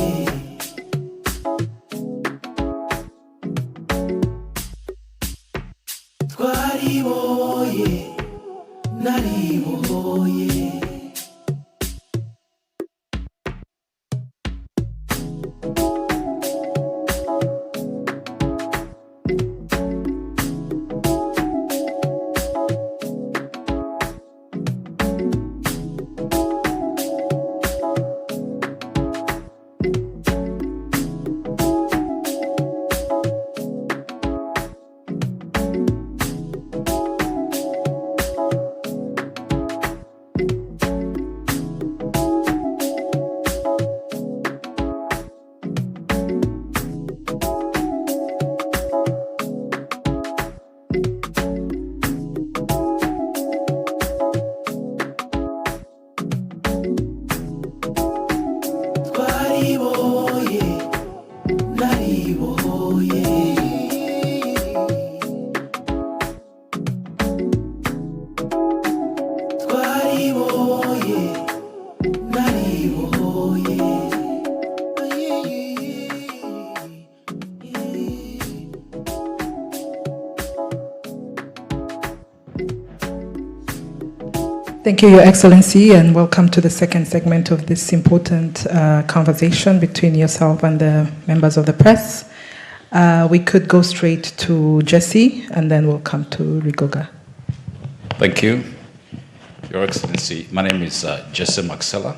twaribohoye naribohoye twaribohoye naribohoye twaribohoye naribohoye Thank you, Your Excellency, and welcome to the second segment of this important conversation between yourself and the members of the press. We could go straight to Jesse, and then we'll come to Rigoga. Thank you, Your Excellency. My name is Jesse Maxella.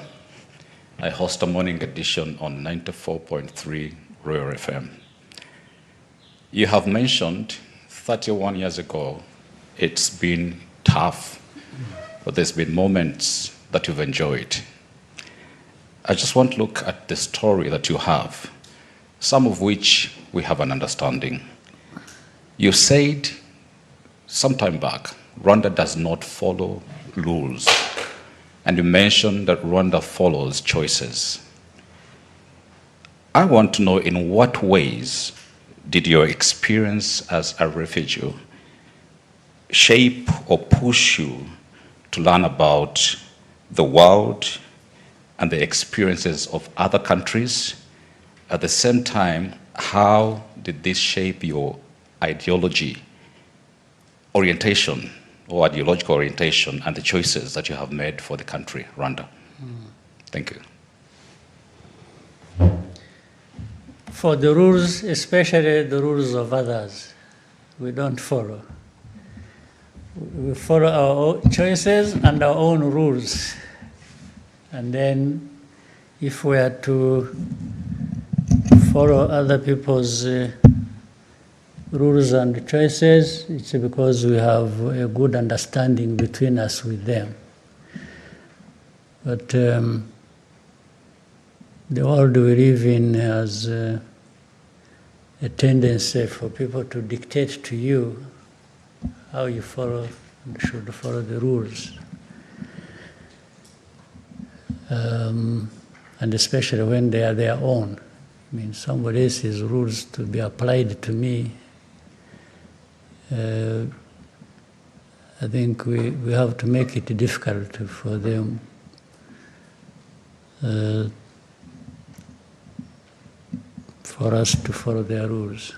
I host a morning edition on 94.3 Royal FM. You have mentioned 31 years ago, it's been tough, but there's been moments that you've enjoyed. I just want to look at the story that you have, some of which we have an understanding. You said some time back, Rwanda does not follow rules, and you mentioned that Rwanda follows choices. I want to know, in what ways did your experience as a refugee shape or push you to learn about the world and the experiences of other countries? At the same time, how did this shape your ideology, orientation, or ideological orientation, and the choices that you have made for the country, Rwanda? Thank you. For the rules, especially the rules of others, we don't follow. We follow our own choices and our own rules. And then if we are to follow other people's rules and choices, it's because we have a good understanding between us with them. But the world we live in has a tendency for people to dictate to you how you follow and should follow the rules. And especially when they are their own. I mean, somebody else's rules to be applied to me. I think we have to make it difficult for them for us to follow their rules.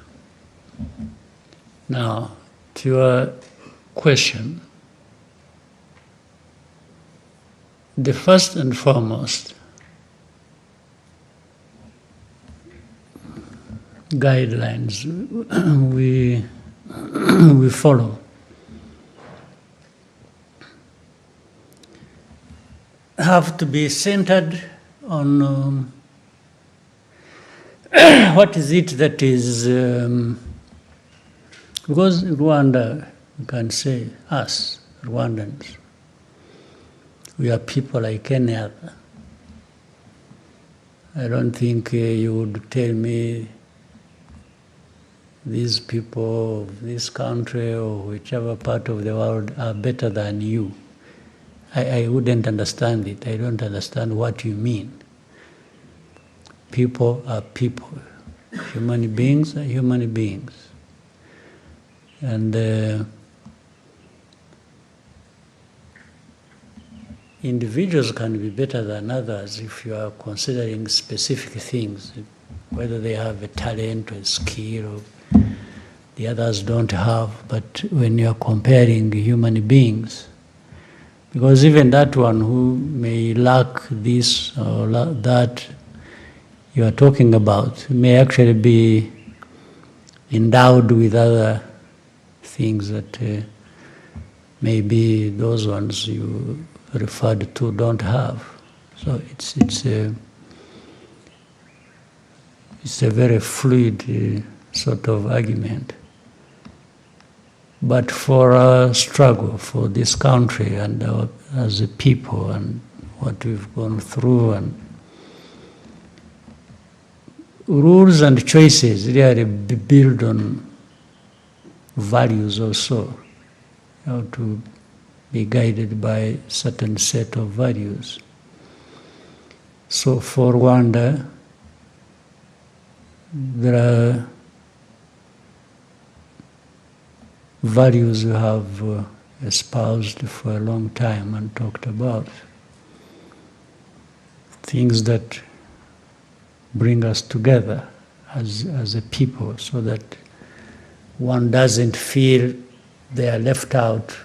Now, to your question, the first and foremost guidelines we follow have to be centered on what is it that is, because Rwanda, you can say us, Rwandans, we are people like any other. I don't think you would tell me these people of this country or whichever part of the world are better than you. I wouldn't understand it. I don't understand what you mean. People are people. Human beings are human beings. And individuals can be better than others if you are considering specific things, whether they have a talent or a skill or the others don't have. But when you are comparing human beings, because even that one who may lack this or that you are talking about may actually be endowed with other things that maybe those ones you referred to don't have. So it's a very fluid sort of argument. But for our struggle for this country and as a people and what we've gone through, and rules and choices really build on values also. You know, to be guided by a certain set of values. So for Rwanda, there are values we have espoused for a long time and talked about. Things that bring us together as a people, so that one doesn't feel they are left out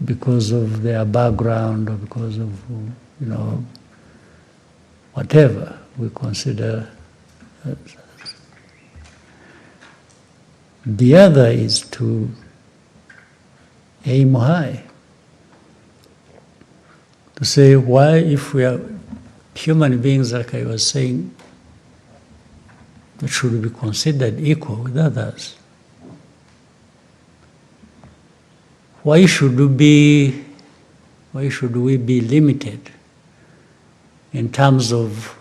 because of their background or because of, whatever we consider. The other is to aim high. To say, why, if we are human beings, like I was saying, should be considered equal with others? Why should we be limited in terms of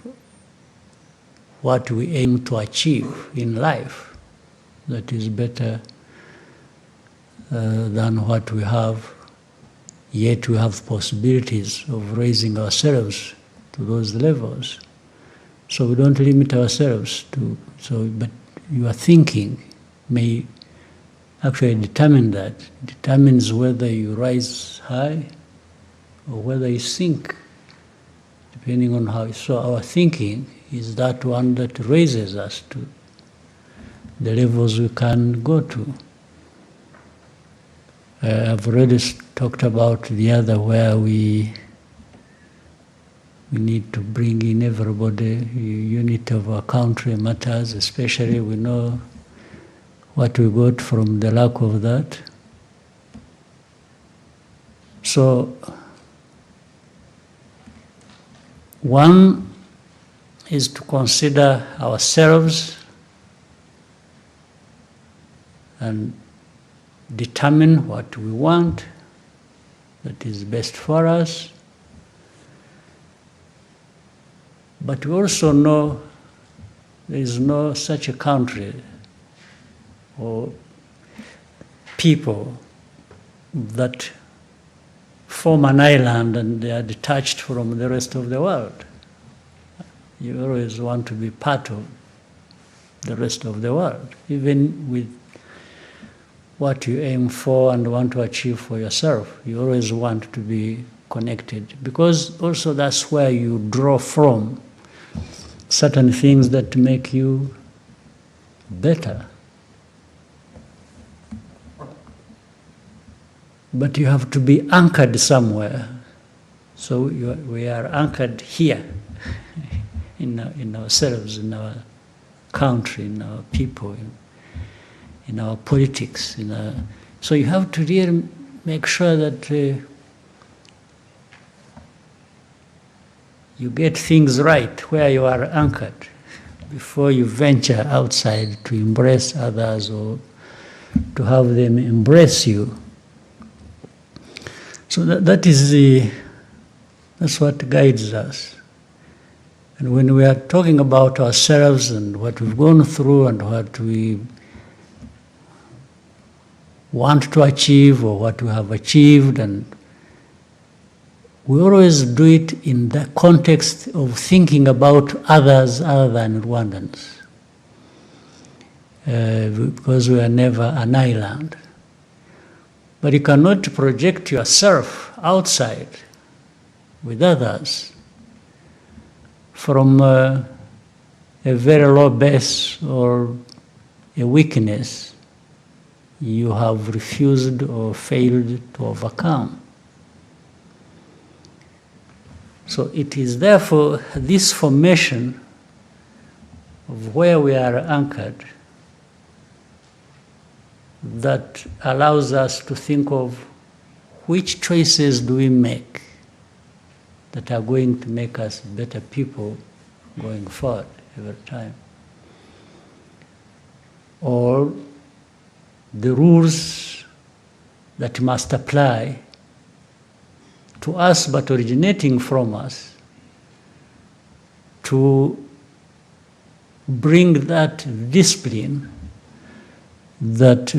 what we aim to achieve in life that is better than what we have, yet we have possibilities of raising ourselves to those levels. So we don't limit ourselves to, but your thinking may actually determines whether you rise high or whether you sink, depending on how. So our thinking is that one that raises us to the levels we can go to. I've already talked about the other, where we need to bring in everybody. Unity of our country matters, especially we know what we got from the lack of that. So one is to consider ourselves and determine what we want that is best for us. But we also know there is no such a country or people that form an island and they are detached from the rest of the world. You always want to be part of the rest of the world, even with what you aim for and want to achieve for yourself. You always want to be connected, because also that's where you draw from certain things that make you better. But you have to be anchored somewhere. So we are anchored here in ourselves, in our country, in our people, in our politics. So you have to really make sure that you get things right where you are anchored before you venture outside to embrace others or to have them embrace you. So that's what guides us. And when we are talking about ourselves and what we've gone through and what we want to achieve or what we have achieved, and we always do it in the context of thinking about others other than Rwandans, because we are never an island. But you cannot project yourself outside with others from a very low base or a weakness you have refused or failed to overcome. So it is therefore this formation of where we are anchored that allows us to think of which choices do we make that are going to make us better people going forward every time. Or the rules that must apply to us but originating from us to bring that discipline that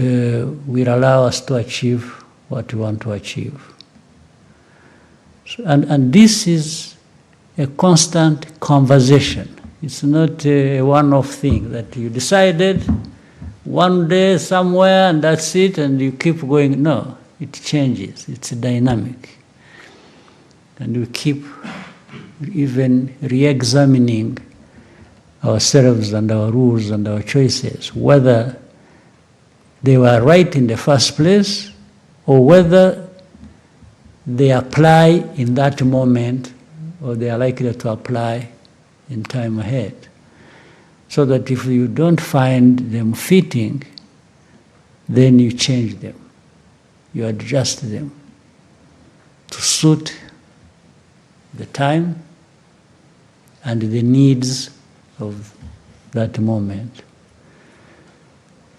will allow us to achieve what we want to achieve. So, and this is a constant conversation. It's not a one-off thing that you decided one day somewhere and that's it and you keep going. No, it changes. It's dynamic. And we keep even re-examining ourselves and our rules and our choices, whether they were right in the first place or whether they apply in that moment or they are likely to apply in time ahead. So that if you don't find them fitting, then you change them. You adjust them to suit the time and the needs of that moment.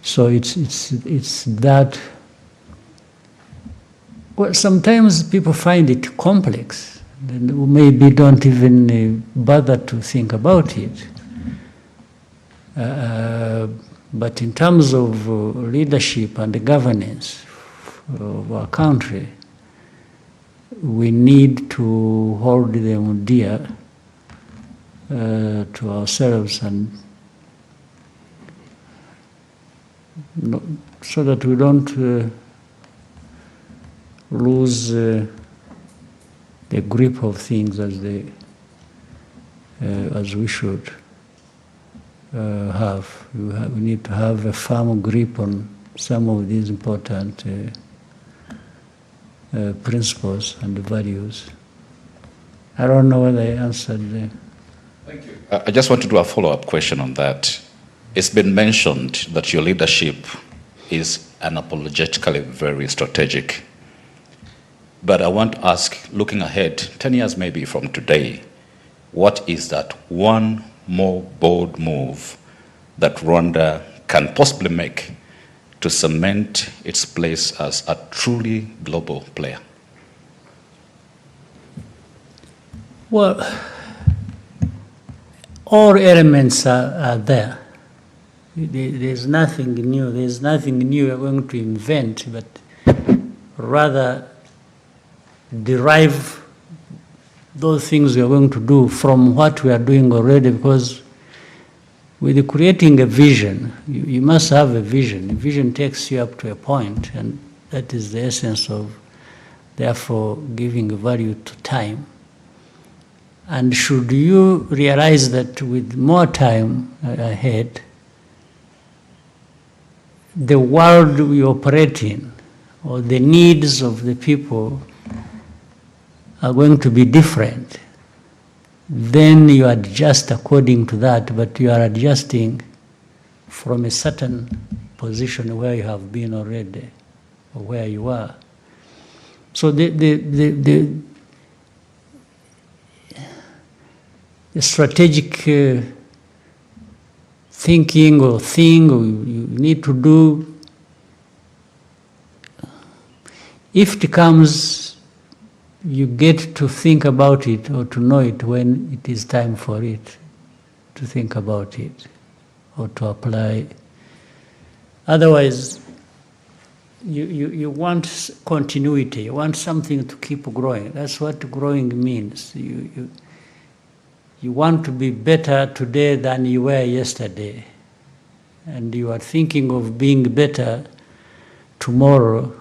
So it's that. Well, sometimes people find it complex, and maybe don't even bother to think about it. But in terms of leadership and governance of our country, we need to hold them dear to ourselves and so that we don't lose the grip of things as we should have. We need to have a firm grip on some of these important principles and values. I don't know whether I answered the... Thank you. I just want to do a follow-up question on that. It's been mentioned that your leadership is unapologetically very strategic. But I want to ask, looking ahead, 10 years maybe from today, what is that one more bold move that Rwanda can possibly make to cement its place as a truly global player? Well, all elements are there. There's nothing new. There's nothing new we're going to invent, but rather derive those things we are going to do from what we are doing already, because with creating a vision, you must have a vision. A vision takes you up to a point, and that is the essence of, therefore, giving value to time. And should you realize that with more time ahead, the world we operate in, or the needs of the people, are going to be different, then you adjust according to that, but you are adjusting from a certain position where you have been already, or where you are. So the strategic thinking or thing you need to do, if it comes, you get to think about it or to know it when it is time for it to think about it or to apply. Otherwise, you want continuity, you want something to keep growing. That's what growing means. You want to be better today than you were yesterday. And you are thinking of being better tomorrow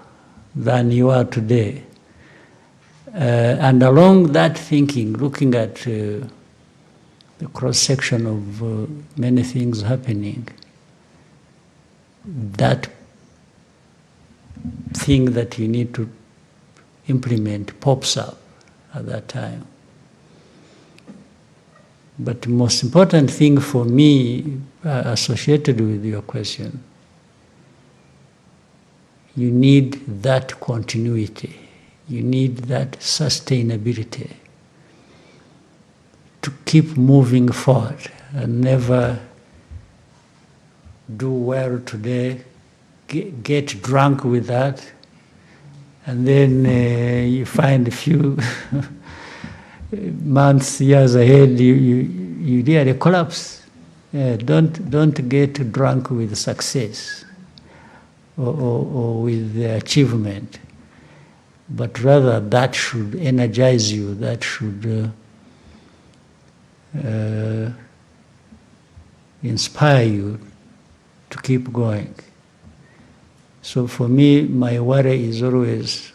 than you are today. And along that thinking, looking at the cross-section of many things happening, that thing that you need to implement pops up at that time. But the most important thing for me, associated with your question, you need that continuity. You need that sustainability to keep moving forward and never do well today, get drunk with that, and then you find a few months, years ahead, you really collapse. Don't get drunk with success or with the achievement, but rather that should energize you, that should inspire you to keep going. So for me, my worry is always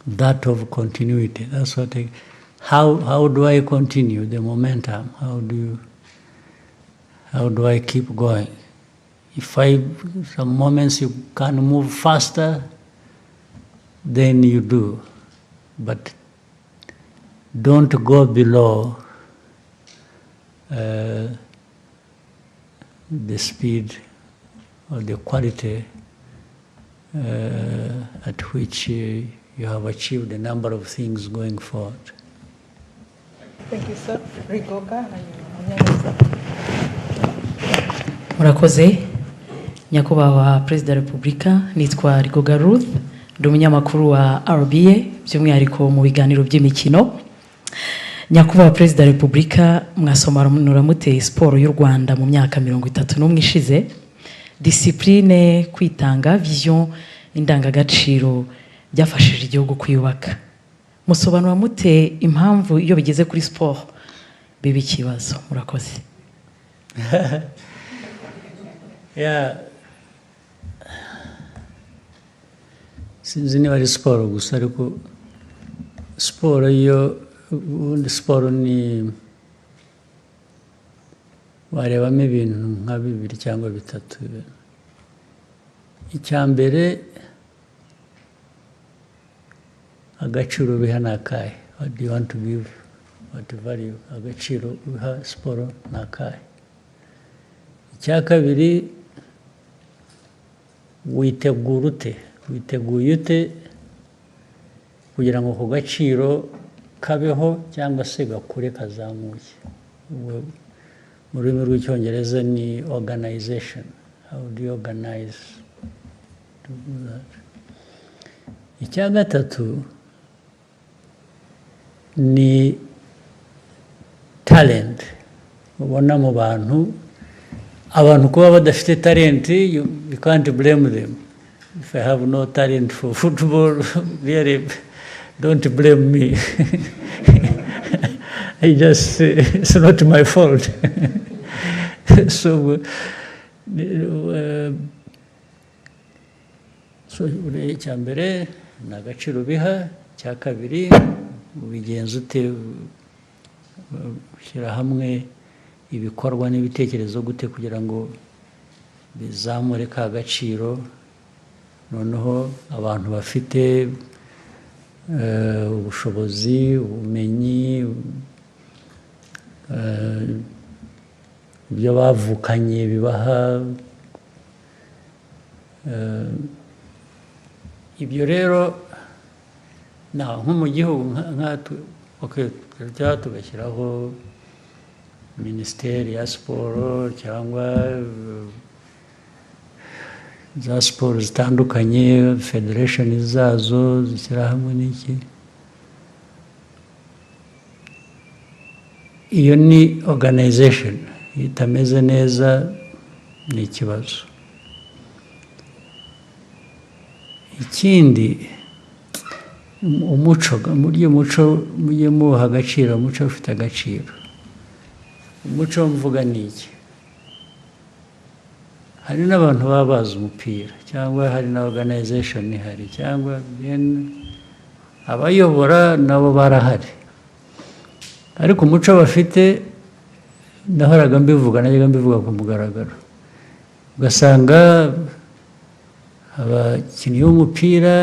that of continuity. That's what how do I continue the momentum? How do I keep going? If some moments you can move faster, then you do. But don't go below the speed or the quality at which you have achieved a number of things going forward. Thank you, sir. Rigoga. Murakoze, nyakubahwa Perezida wa Repubulika, nitwa Rigoga Ruth, ndi umunyamakuru wa RBA, by'umwihariko mu biganiro by'imikino. Nyakubahwa Perezida wa Repubulika, mwasobanura mute siporo y'u Rwanda mu myaka 31 ishize, discipline, kwitanga, vision, indangagaciro byafashije igihugu kwiyubaka. Musobanura mute impamvu iyo bigeze kuri sport biba ikibazo? Murakoze. Yeah. Sinzi niba ari siporo gusa, ariko siporo siporo ni warebamo ibintu nka bibiri cyangwa bitatu. Icya mbere, agaciro biha nakahe. What do you want to give? What value? Agaciro biha siporo nakahe. Icya kabiri, witegura ute? Witeguye ute kugira ngo ako gaciro kabeho cyangwa se gakure kazamuke? Mu rurimi rw'icyongereza ni organization. How do you organize to do that? Icya gatatu ni talent. Ubona mu bantu kuba badafite talent, you can't blame them. If I have no talent for football, really, don't blame me. It's not my fault. So icya mbere ni agaciro biha. Icya kabiri, ubigenza ute, ushyira hamwe ibikorwa n'ibitekerezo gute kugira ngo bizamure ka gaciro, noneho abantu bafite ubushobozi, ubumenyi, ibyo bavukanye bibaha. Ibyo rero nko mu gihugu tugashyiraho minisiteri ya siporo cyangwa za siporo zitandukanye, federation zazo zishyira hamwe n'iki. Iyo ni organization itameze neza, ni ikibazo. Ikindi, umuco, mujye muha agaciro, umuco ufite agaciro. Umuco mvuga ni iki? Hari n'abantu baba bazi umupira, cyangwa hari na organization ihari, cyangwa abayobora nabo barahari ariko umuco bafite nahoraga mbivuga najyaga mbivuga ku mugaragaro ugasanga abakinnyi b'umupira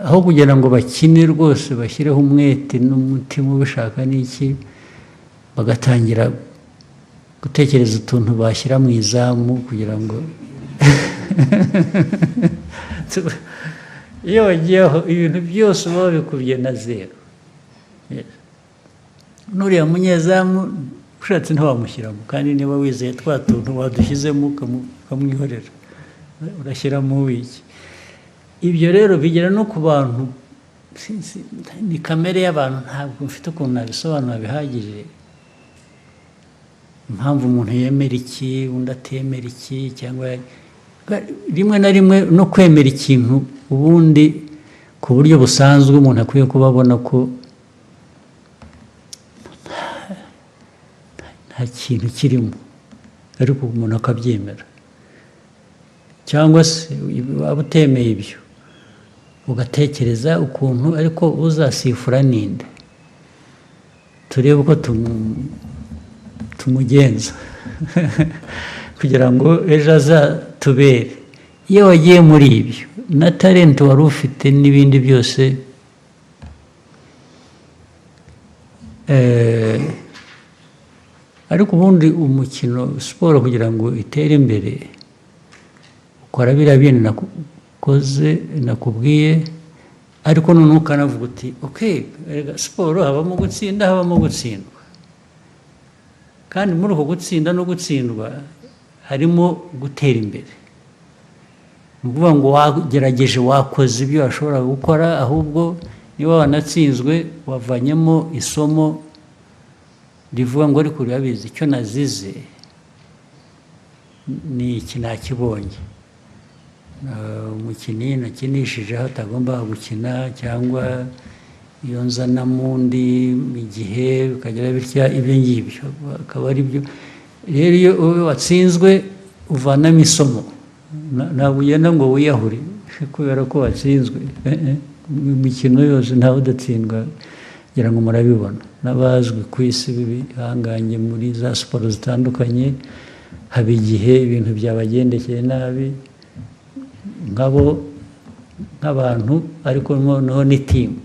aho kugira ngo bakine rwose bashyireho umwete n'umutima ubishaka n'iki bagatangira gutekereza utuntu bashyira mu izamu kugira ngo iyo wagiyeho ibintu byose uba wabikubye na zero n'uriya munyezamu ushatse ntiwamushyiramo kandi niba wizeye twa tuntu wadushyizemo ukamwihorera urashyiramo wiki ibyo rero bigera no ku bantu ni kamere y'abantu ntabwo mfite ukuntu nabisobanura bihagije impamvu umuntu yemera iki undi atemera iki cyangwa rimwe na rimwe no kwemera ikintu ubundi ku buryo busanzwe umuntu akwiye kuba abona ko nta kintu kirimo ariko umuntu akabyemera cyangwa se waba utemeye ibyo ugatekereza ukuntu ariko uzasifura ninde turebe uko tumugenza kugira ngo ejo azatubere iyo wagiye muri ibyo na talent wari ufite n'ibindi byose ariko ubundi umukino siporo kugira ngo itere imbere ukora biriya bintu nakoze nakubwiye ariko noneho ukanavuga uti siporo habamo gutsinda habamo gutsindwa kandi muri uko gutsinda no gutsindwa harimo gutera imbere ni ukuvuga ngo wagerageje wakoze ibyo washobora gukora ahubwo niba wanatsinzwe wavanyemo isomo rivuga ngo ariko urabizi icyo nazize ni iki nakibonye umukinnyi nakinishije aho atagomba gukina cyangwa iyo nzanamo undi igihe bikagera bitya ibyo ngibyo akaba ari byo rero iyo watsinzwe uvanamo isomo ntabwo ugenda ngo wiyahure kubera ko watsinzwe imikino yose ntawe udatsindwa kugira ngo murabibona n'abazwi ku isi bihanganye muri za siporo zitandukanye haba igihe ibintu byabagendekeye nabi nk'abantu ariko noneho ni timu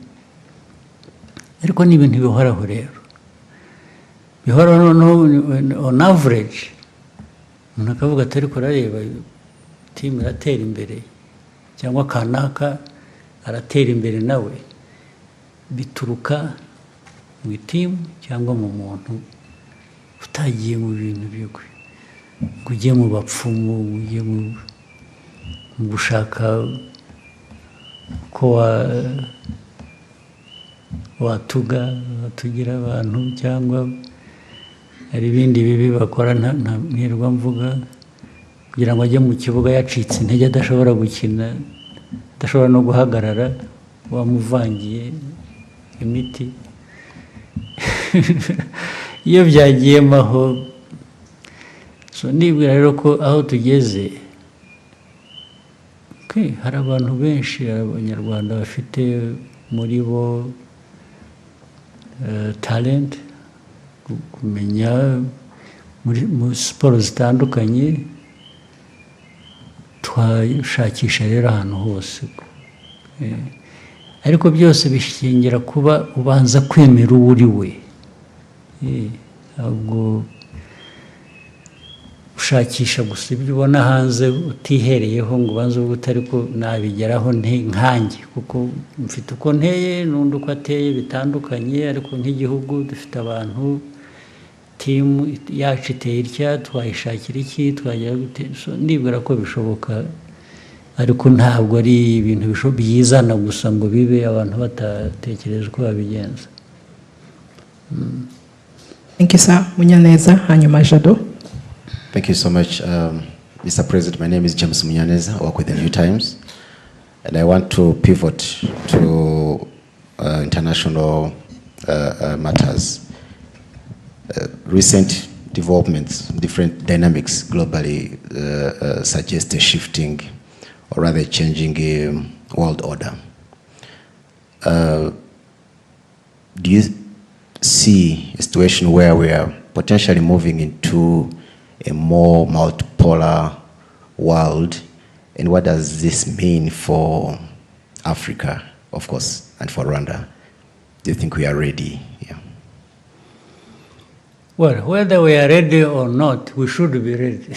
ariko ni ibintu bihoraho rero bihoraho noneho on average umuntu akavuga ati ariko urareba timu iratera imbere cyangwa kanaka aratera imbere nawe bituruka mu itimu cyangwa mu muntu utagiye mu bintu bigwe ngo ujye mu bapfumu ujye mu gushaka ko watugira abantu cyangwa hari ibindi bibi bakora ntirwa mvuga kugira ngo ajye mu kibuga yacitse intege adashobora gukina adashobora no guhagarara wamuvangiye imiti iyo byagiyemo aho nibwira rero ko aho tugeze hari abantu benshi abanyarwanda bafite muri bo talent kumenya muri siporo zitandukanye twashakisha rero ahantu hose ariko byose bishingira kuba ubanza kwemera uwo uri we ntabwo ushakisha gusa ibyo ubona hanze utihereyeho ngo ubanze uvuge utari ko nabigeraho nkanjye kuko mfite uko nteye n'undi uko ateye bitandukanye ariko nk'igihugu dufite abantu timu yacu iteye itya twayishakira iki twagera gute nibwira ko bishoboka ariko ntabwo ari ibintu byizana gusa ngo bibe abantu batatekereje uko babigenza. Thank you, sir. Munyaneza, hanyuma Jado. Thank you so much, Mr. President. My name is James Munyaneza. I work with the New Times. And I want to pivot to international matters. Recent developments, different dynamics globally suggest a shifting or rather changing world order. do you see a situation where we are potentially moving into a more multipolar world? And what does this mean for Africa, of course, and for Rwanda? Do you think we are ready? Yeah. Well, whether we are ready or not, we should be ready.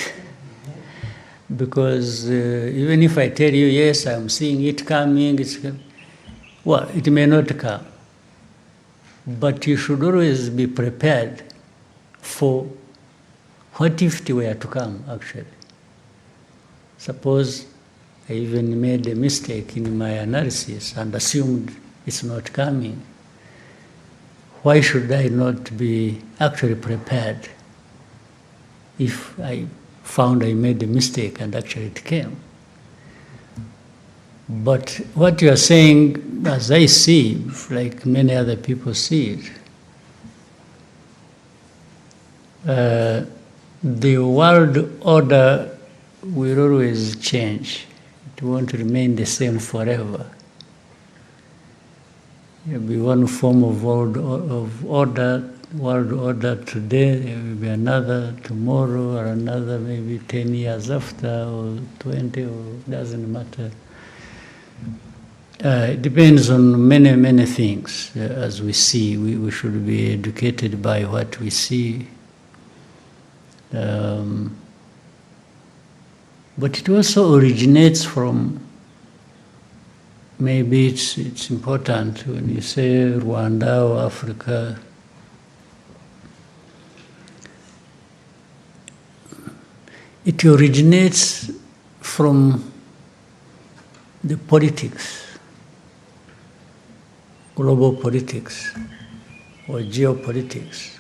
Because even if I tell you, yes, I'm seeing it coming, well, it may not come. But you should always be prepared for what if it were to come, actually. Suppose I even made a mistake in my analysis and assumed it's not coming. Why should I not be actually prepared if I found I made a mistake and actually it came? But what you are saying, as I see, like many other people see it, the world order will always change. It won't remain the same forever. There will be one form of world order today, there will be another tomorrow, or another maybe 10 years after, or 20, or doesn't matter. It depends on many, many things. As we see, we should be educated by what we see. But it also originates from, maybe it's important when you say Rwanda or Africa, it originates from the politics, global politics or geopolitics,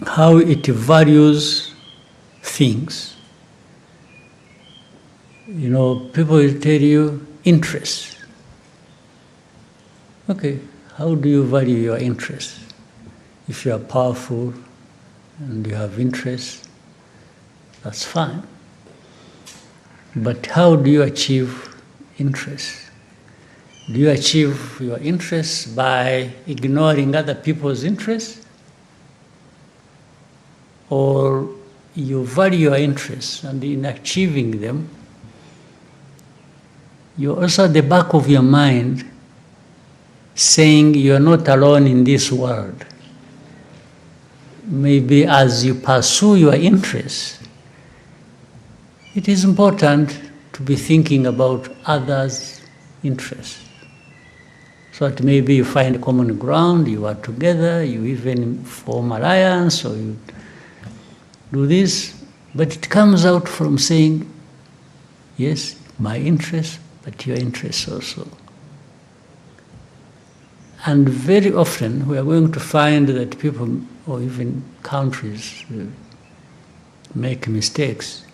how it values things. You know, people will tell you interests. Okay, how do you value your interests? If you are powerful and you have interests, that's fine. But how do you achieve interests? Do you achieve your interests by ignoring other people's interests? Or you value your interests, and in achieving them, you're also at the back of your mind saying you're not alone in this world. Maybe as you pursue your interests, it is important to be thinking about others' interests. So that maybe you find common ground, you are together, you even form alliance, or you do this, but it comes out from saying, yes, my interest, but your interests also. And very often we are going to find that people, or even countries, make mistakes,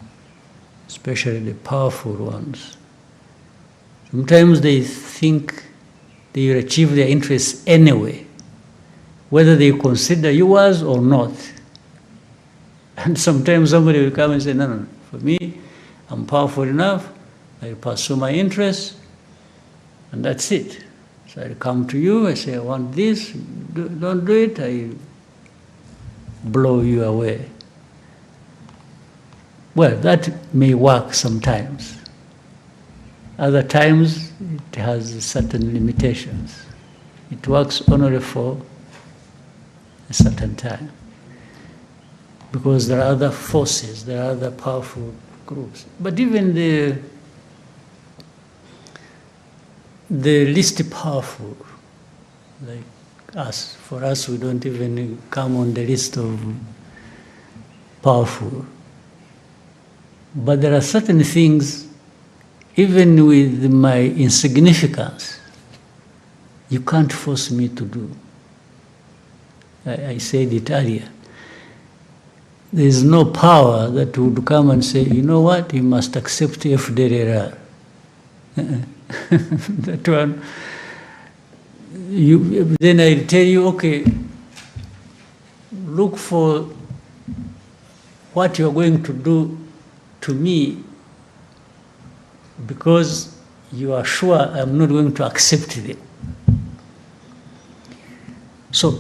especially the powerful ones. Sometimes they think they will achieve their interests anyway, whether they consider yours or not. And sometimes somebody will come and say, no, no, for me, I'm powerful enough, I'll pursue my interests, and that's it. So I'll come to you, I say, I want this, don't do it, I'll blow you away. Well, that may work sometimes. Other times, it has certain limitations. It works only for a certain time. Because there are other forces, there are other powerful groups. But even the least powerful, like us, for us, we don't even come on the list of powerful. But there are certain things, even with my insignificance, you can't force me to do. I said it earlier. There is no power that would come and say, you know what, you must accept FDLR. That one, then I tell you, okay, look for what you're going to do to me, because you are sure I'm not going to accept them. So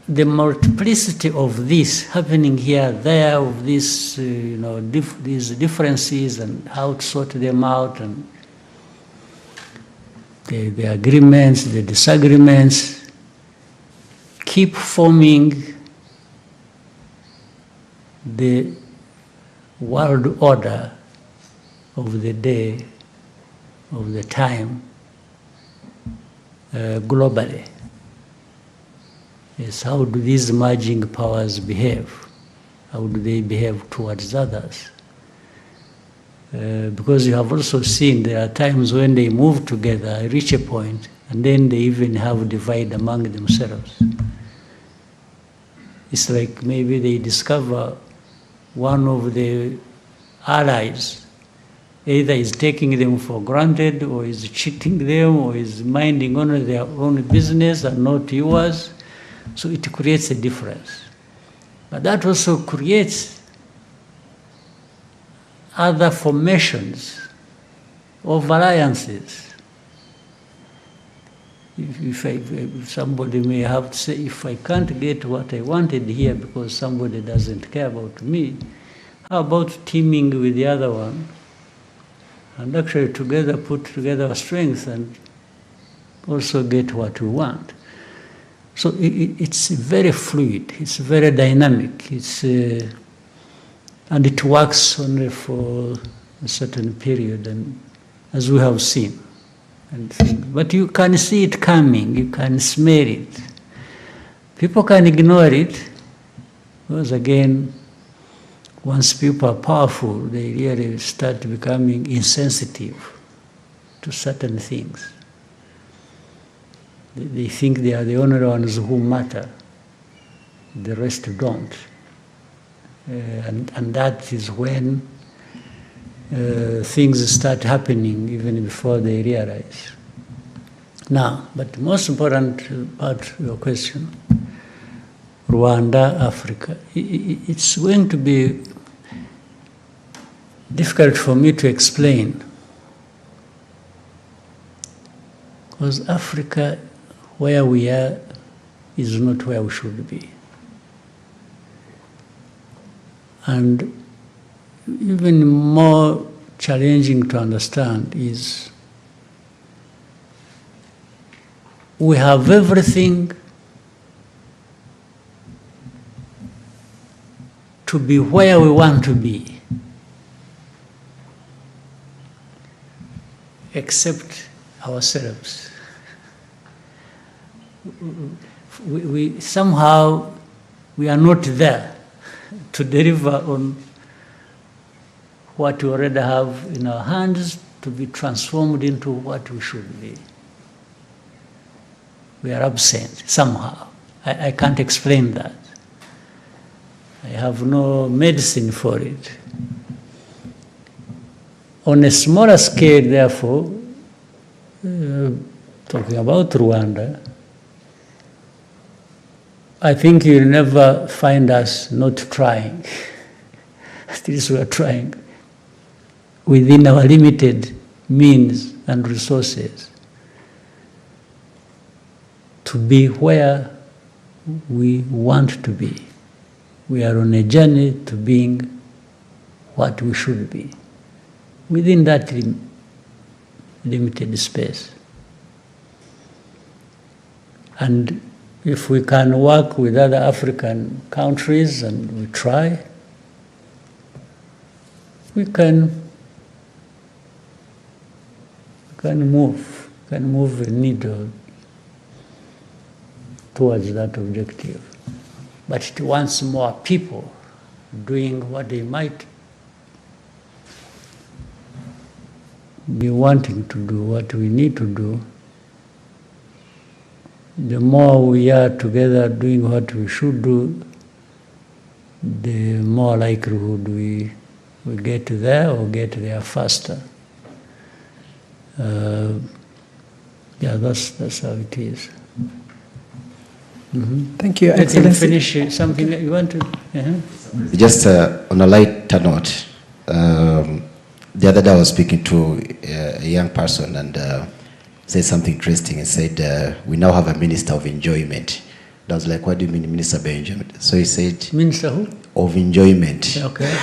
the multiplicity of this happening here, there, of this, these differences and how to sort them out, and the agreements, the disagreements, keep forming the world order of the day, of the time, globally. Yes, how do these merging powers behave? How do they behave towards others? Because you have also seen there are times when they move together, reach a point, and then they even have divide among themselves. It's like maybe they discover one of the allies either is taking them for granted, or is cheating them, or is minding only their own business and not yours. So it creates a difference. But that also creates other formations of alliances. If somebody may have to say, if I can't get what I wanted here because somebody doesn't care about me, how about teaming with the other one and actually together put together our strength and also get what we want? So it's very fluid, it's very dynamic, and it works only for a certain period, and as we have seen. But you can see it coming, you can smell it. People can ignore it, because again, once people are powerful, they really start becoming insensitive to certain things. They think they are the only ones who matter, the rest don't. And that is when things start happening even before they realize. Now, but the most important part of your question, Rwanda, Africa, it's going to be difficult for me to explain, because Africa, where we are, is not where we should be. And even more challenging to understand is we have everything to be where we want to be, except ourselves. We somehow we are not there to deliver on what we already have in our hands to be transformed into what we should be. We are absent somehow. I can't explain that. I have no medicine for it. On a smaller scale, therefore, talking about Rwanda, I think you'll never find us not trying. At least we are trying within our limited means and resources to be where we want to be. We are on a journey to being what we should be within that limited space. And if we can work with other African countries, and we try, we can move the needle towards that objective. But it wants more people doing what they might be wanting to do, what we need to do. The more we are together doing what we should do, the more likelihood we get there or get there faster. That's how it is. Mm-hmm. Thank you, Let him Excellency. finish something that you want to. Just on a lighter note, the other day I was speaking to a young person and said something interesting. He said, we now have a minister of enjoyment. I was like, what do you mean, Minister Benjamin? So he said, Minister who? of enjoyment. Okay.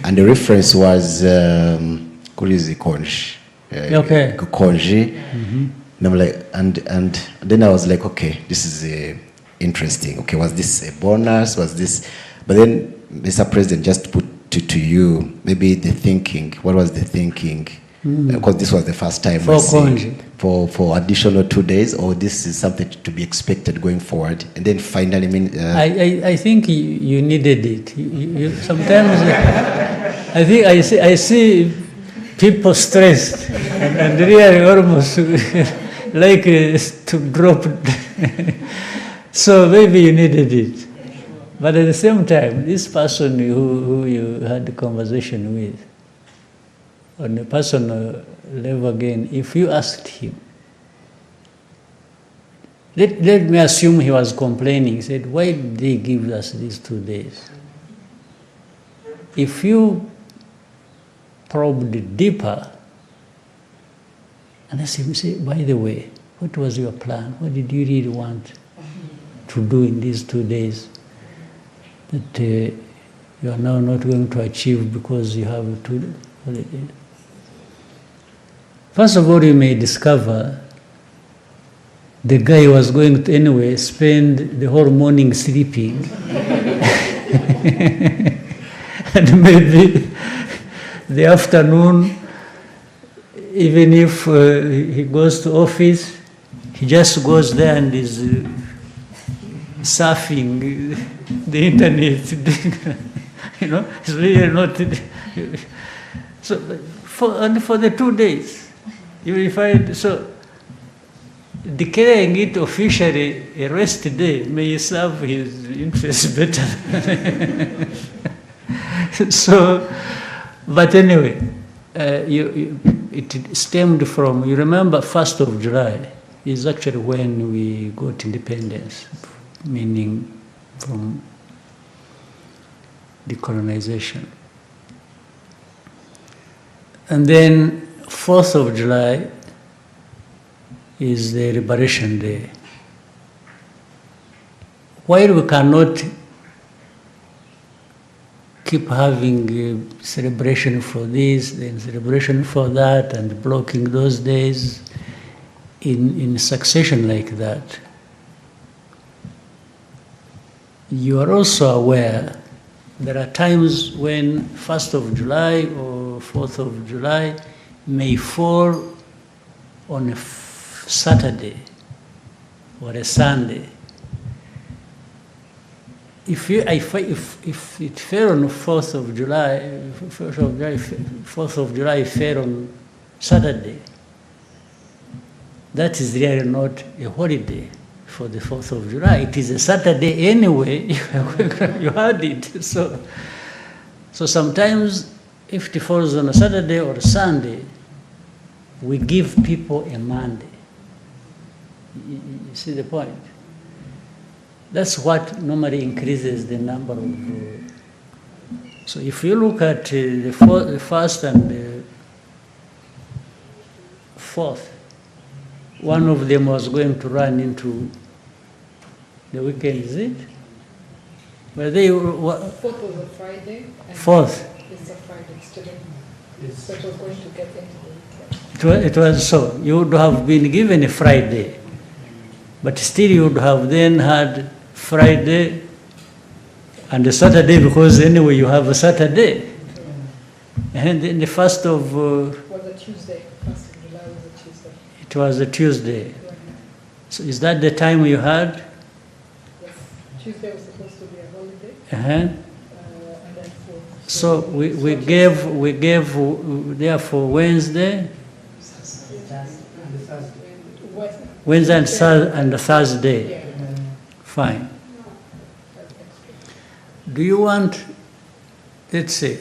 And the reference was, Kurizi Konji. Okay. Konji. And I'm like, and then I was like, okay, this is interesting. Okay, was this a bonus? Was this? But then, Mr. President, just to put to you, maybe the thinking. What was the thinking? Because this was the first time for additional 2 days, or this is something to be expected going forward. And then finally, I think you needed it. You sometimes I think I see people stressed and really almost like to drop. So maybe you needed it. But at the same time, this person who you had the conversation with, on a personal level again, if you asked him, let me assume he was complaining. He said, why did they give us these 2 days? If you probed deeper, and asked him, say, by the way, what was your plan? What did you really want to do in these 2 days that you are now not going to achieve because you have 2 holidays? First of all, you may discover the guy was going to anyway spend the whole morning sleeping. And maybe the afternoon, even if he goes to office, he just goes there and is surfing the internet. You know, it's really not. So for the 2 days. You will find, so declaring it officially a rest day may serve his interests better. So, but anyway, it stemmed from, you remember 1st of July is actually when we got independence, meaning from decolonization. And then 4th of July is the Liberation Day. While we cannot keep having a celebration for this, then celebration for that, and blocking those days in succession like that, you are also aware there are times when 1st of July or 4th of July may fall on a Saturday or a Sunday. If it fell on 4th of July, 4th of July fell on Saturday, that is really not a holiday for the 4th of July. It is a Saturday anyway, you had it. So sometimes if it falls on a Saturday or a Sunday, we give people a Monday. You see the point? That's what normally increases the number of. So if you look at the 1st and the 4th, one of them was going to run into the weekend, is it? But they 4th was a Friday. And 4th. It's a Friday today. So it was going to get into the weekend. It was so. You would have been given a Friday, but still you would have then had Friday and a Saturday, because anyway you have a Saturday. And then the 1st of... was a Tuesday. 1st of July was a Tuesday. It was a Tuesday. So is that the time you had? Yes. Tuesday was supposed to be a holiday. And then 4th. So we gave therefore Wednesday, Wednesday and Thursday. Fine. Do you want, let's say,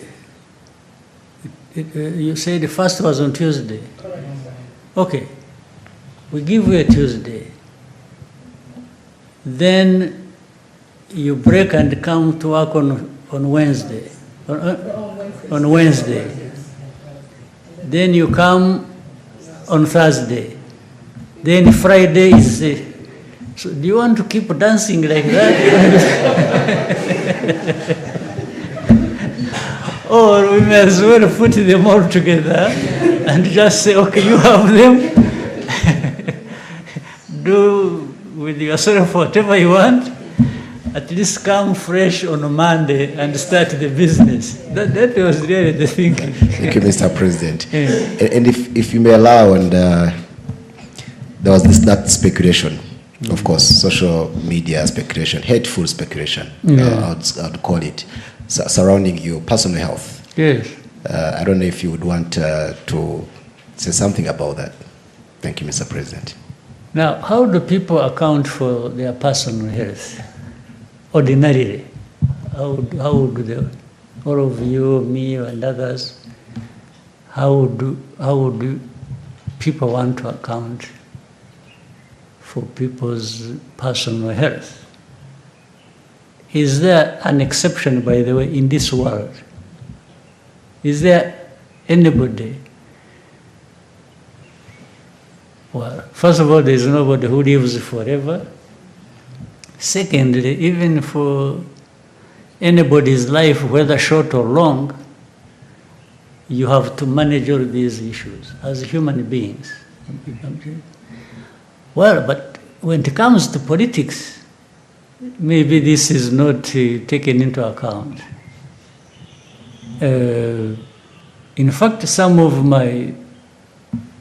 you say the 1st was on Tuesday. Correct. Okay. We give you a Tuesday. Then you break and come to work on Wednesday. On Wednesday. Then you come on Thursday. Then Friday is So do you want to keep dancing like that? Or we may as well put them all together and just say, okay, you have them. Do with yourself whatever you want. At least come fresh on a Monday and start the business. That was really the thinking. Thank you, Mr. President. Yeah. And if you may allow, and there was that speculation, of course, social media speculation, hateful speculation, I'd call it, surrounding your personal health. Yes. I don't know if you would want to say something about that. Thank you, Mr. President. Now, how do people account for their personal health? Ordinarily, how do they, all of you, me, and others, how do people want to account for people's personal health? Is there an exception, by the way, in this world? Is there anybody? Well, first of all, there is nobody who lives forever. Secondly, even for anybody's life, whether short or long, you have to manage all these issues as human beings. Well, but when it comes to politics, maybe this is not taken into account. In fact, some of my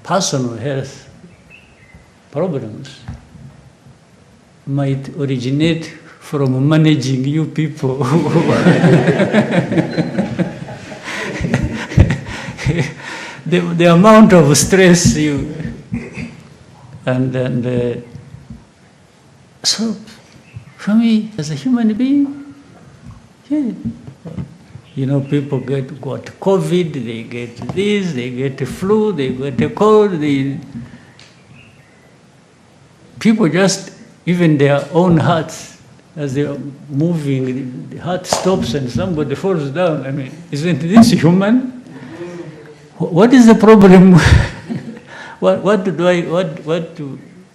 personal health problems might originate from managing you people. The amount of stress you and so for me as a human being, yeah, you know, people got COVID, they get this, they get the flu, they get a cold, people just, even their own hearts, as they are moving, the heart stops and somebody falls down. I mean, isn't this human? What is the problem? What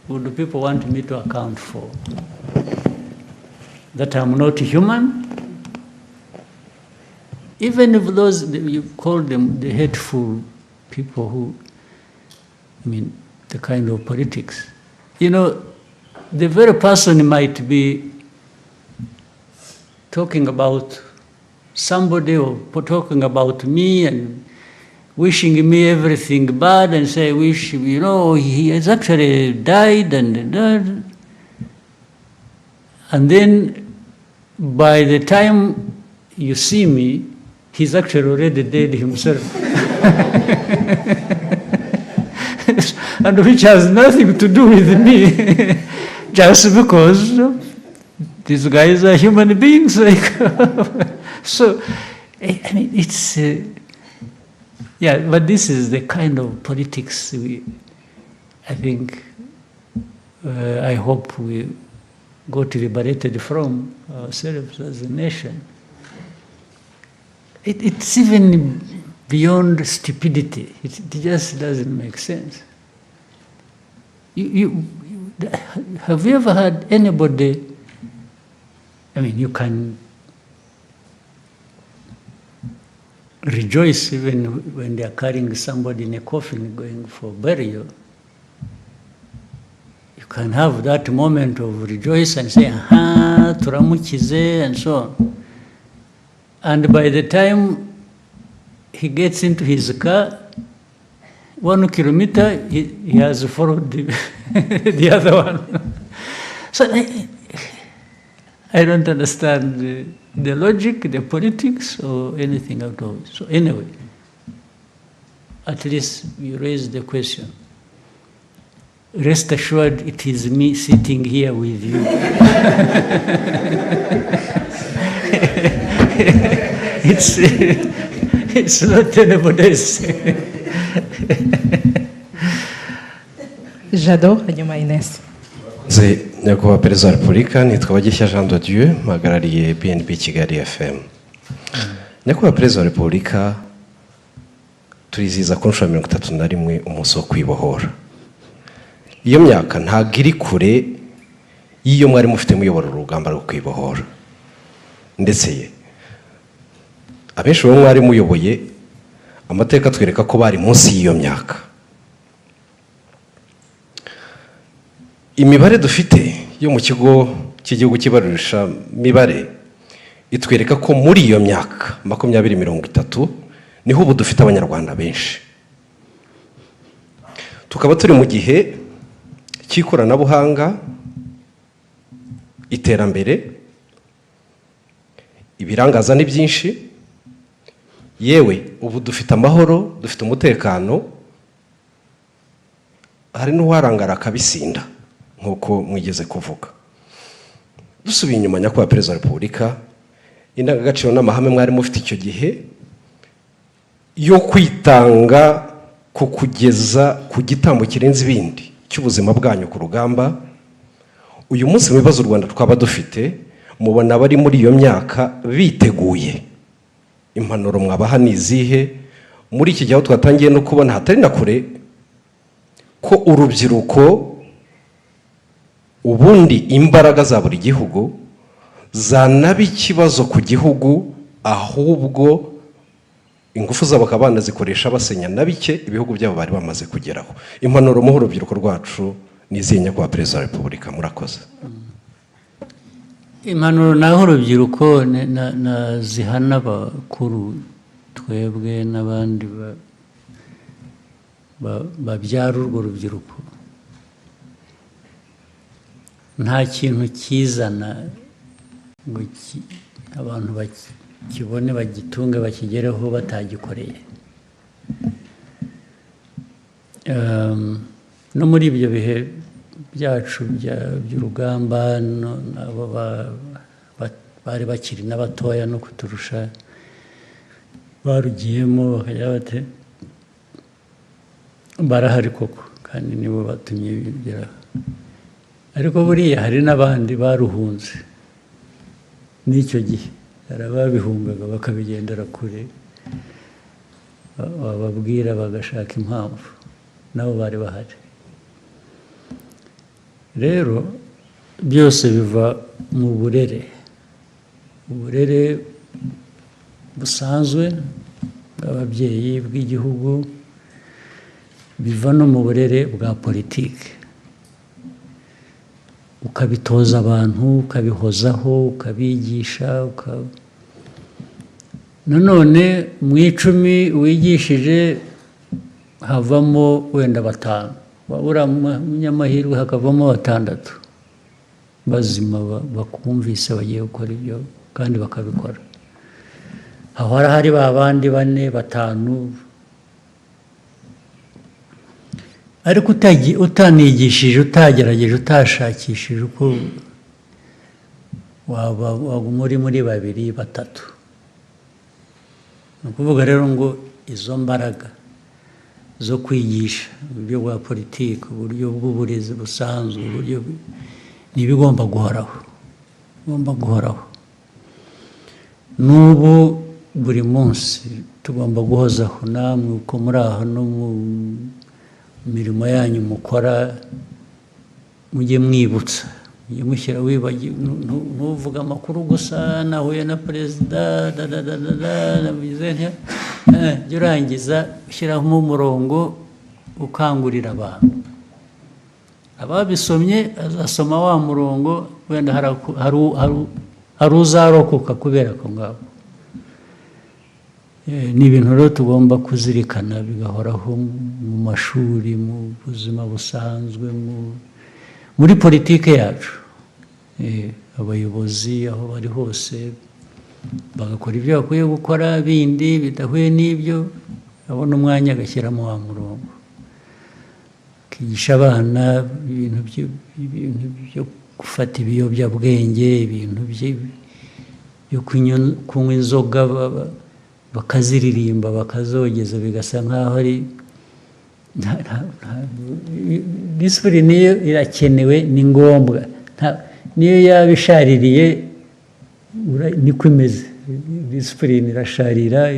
would people want me to account for? That I'm not human? Even if those, you call them the hateful people who, I mean, the kind of politics. You know, the very person might be talking about somebody or talking about me and wishing me everything bad and say, wish, you know, he has actually died and then by the time you see me, he's actually already dead himself. And which has nothing to do with me, just because these guys are human beings. Like so, I mean, it's yeah. But this is the kind of politics I think, I hope we got liberated from ourselves as a nation. It's even beyond stupidity. It just doesn't make sense. Have you ever had anybody, I mean, you can rejoice even when they are carrying somebody in a coffin going for burial. You can have that moment of rejoice and say, aha, turamukize, and so on. And by the time he gets into his car, 1 kilometer, he has followed the other one. So I don't understand the logic, the politics, or anything at all. So anyway, at least you raised the question. Rest assured, it is me sitting here with you. It's not anybody else. Jado, hanyuma Ines. Nze nyakubahwa Perezida wa Repubulika, nitwa Bagishya Jean de Dieu, mpagarariye BNB Kigali FM. Nyakubahwa Perezida wa Repubulika, turizihiza ku nshuro ya 31 umunsi wo kwibohora. Iyo myaka ntabwo iri kure y'iyo mwari mufite muyobora urugamba rwo kwibohora. Ndetse ye abenshi bo mwari muyoboye amateka twereka ko bari munsi y'iyo myaka. Imibare dufite yo mu kigo cy'igihugu kibarurisha mibare itwereka ko muri iyo myaka 20-30 niho ubu dufite abanyarwanda benshi. Tukaba turi mu gihe cy'ikoranabuhanga, iterambere, ibirangaza ni byinshi, yewe ubu dufite amahoro, dufite umutekano, hari n'uwarangara akabisinda nk'uko mwigeze kuvuga. Dusubiye inyuma nyakubahwa Perezida wa Repubulika, indangagaciro n'amahame mwari mufite icyo gihe yo kwitanga ku kugeza ku gitambo kirenze ibindi cy'ubuzima bwanyu ku rugamba, uyu munsi mu bibazo u Rwanda twaba dufite mubona bari muri iyo myaka biteguye. Impanuro mwabaha ni izihe muri iki gihe aho twatangiye no kubona hatari na kure ko urubyiruko ubundi imbaraga za buri gihugu zanaba ikibazo ku gihugu, ahubwo ingufu zabo bakaba banazikoresha basenya na bike ibihugu byabo bari bamaze kugeraho. Impanuro muha urubyiruko rwacu ni izihe nyakubahwa Perezida wa Repubulika? Murakoze. Impanuro naho urubyiruko zihana abakuru twebwe n'abandi babyara urwo rubyiruko. Nta kintu kizana ngo abantu bakibone bagitunge bakigereho batagikoreye. No muri ibyo bihe byacu by'urugamba abo bari bakiri n'abatoya no kuturusha barugiyemo bakajya bate barahari koko kandi nibo batumye bigeraho. Ariko buriya hari n'abandi baruhunze n'icyo gihe, hari ababihungaga bakabigendera kure, bababwira bagashaka impamvu, nabo bari bahari. Rero byose biva mu burere busanzwe bw'ababyeyi bw'igihugu, biva no mu burere bwa politiki. Ukabitoza abantu, ukabihozaho, ukabigisha, nanone mu 10 wigishije havamo wenda 5, wabura munyamahirwe hakavamo 6 bazima bakumvise bagiye gukora ibyo kandi bakabikora. Aho hari babandi 4, 5, ariko utanigishije, utagerageje, utashakishije uko waba muri 2, 3. Ni ukuvuga rero ngo izo mbaraga zo kwigisha uburyo bwa politiki, uburyo bw'uburezi busanzwe, uburyo n'ibigomba guhoraho. N'ubu buri munsi tugomba guhozaho, namwe uko muri aho no mu mirimo yanyu mukora mujye mwibutsa, mujye mushyira ntuvuga amakuru gusa nahuye na Perezida jya urangiza ushyiraho umurongo ukangurira abantu. Ababisomye azasoma wa murongo, wenda hari uzarokoka kubera ko ngabo. Ni ibintu rero tugomba kuzirikana bigahoraho mu mashuri, mu buzima busanzwe, muri politiki yacu. Abayobozi aho bari hose bagakora ibyo bakwiye gukora, bindi bidahuye n'ibyo abona umwanya agashyiramo wa murongo, akigisha abana ibintu byo gufata ibiyobyabwenge, ibintu byo kunywa inzoga bakaziririmba bakazogeza, bigasa nk'aho ari disipurine. Niyo irakenewe, ni ngombwa, niyo yaba ishaririye niko imeze. Disipurine irasharira,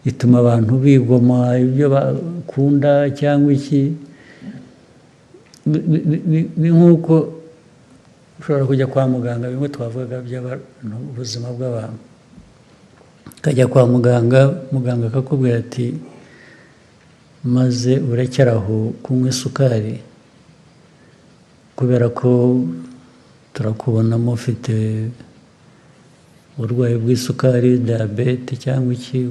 ituma abantu bigoma ibyo bakunda cyangwa iki. Ni nk'uko ushobora kujya kwa muganga bimwe twavugaga by'ubuzima bw'abantu ukajya kwa muganga akakubwira ati maze urekeraho kunywa isukari kubera ko turakubonamo ufite uburwayi bw'isukari diyabete cyangwa iki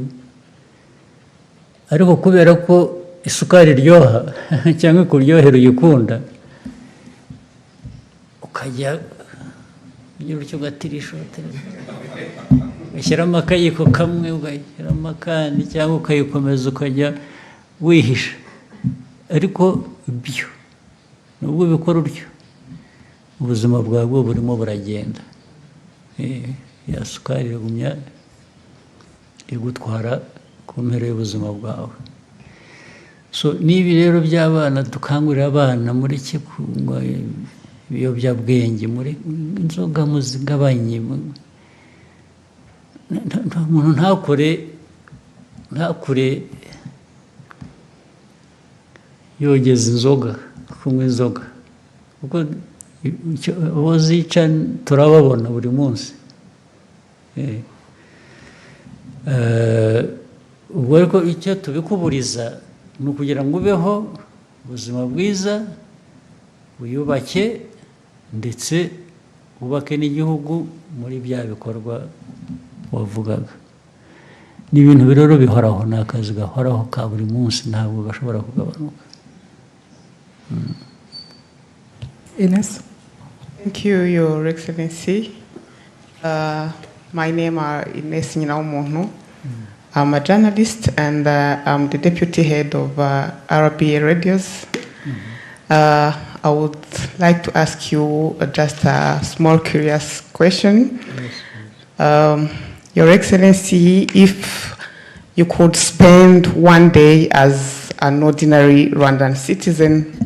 ariko kubera ko isukari iryoha cyangwa kuryohera uyikunda ukajya ugira utyo ugatirisha ugashyiramo akayiko kamwe ugashyiramo akandi cyangwa ukayikomeza ukajya wihisha ariko ibyo nubwo ubikora utyo ubuzima bwawe burimo buragenda ya sukari igumya igutwara ku mpera y'ubuzima bwawe so n'ibi rero by'abana dukangurira abana muri kunywa ibiyobyabwenge muri inzoga muzigabanye umuntu ntakure yogeza inzoga kunywa inzoga kuko abo zica turababona buri munsi ubwo ariko icyo tubikuburiza ni ukugira ngo ubeho ubuzima bwiza wiyubake ndetse wubake n'igihugu muri bya bikorwa wavugaga ni ibintu rero bihoraho ni akazi gahoraho ka buri munsi ntabwo gashobora kugabanuka. Ines. Thank you, Your Excellency. My name is Ines Nyinawumuntu. I'm a journalist and I'm the deputy head of RBA Radios. I would like to ask you just a small curious question. Your Excellency, if you could spend one day as an ordinary Rwandan citizen,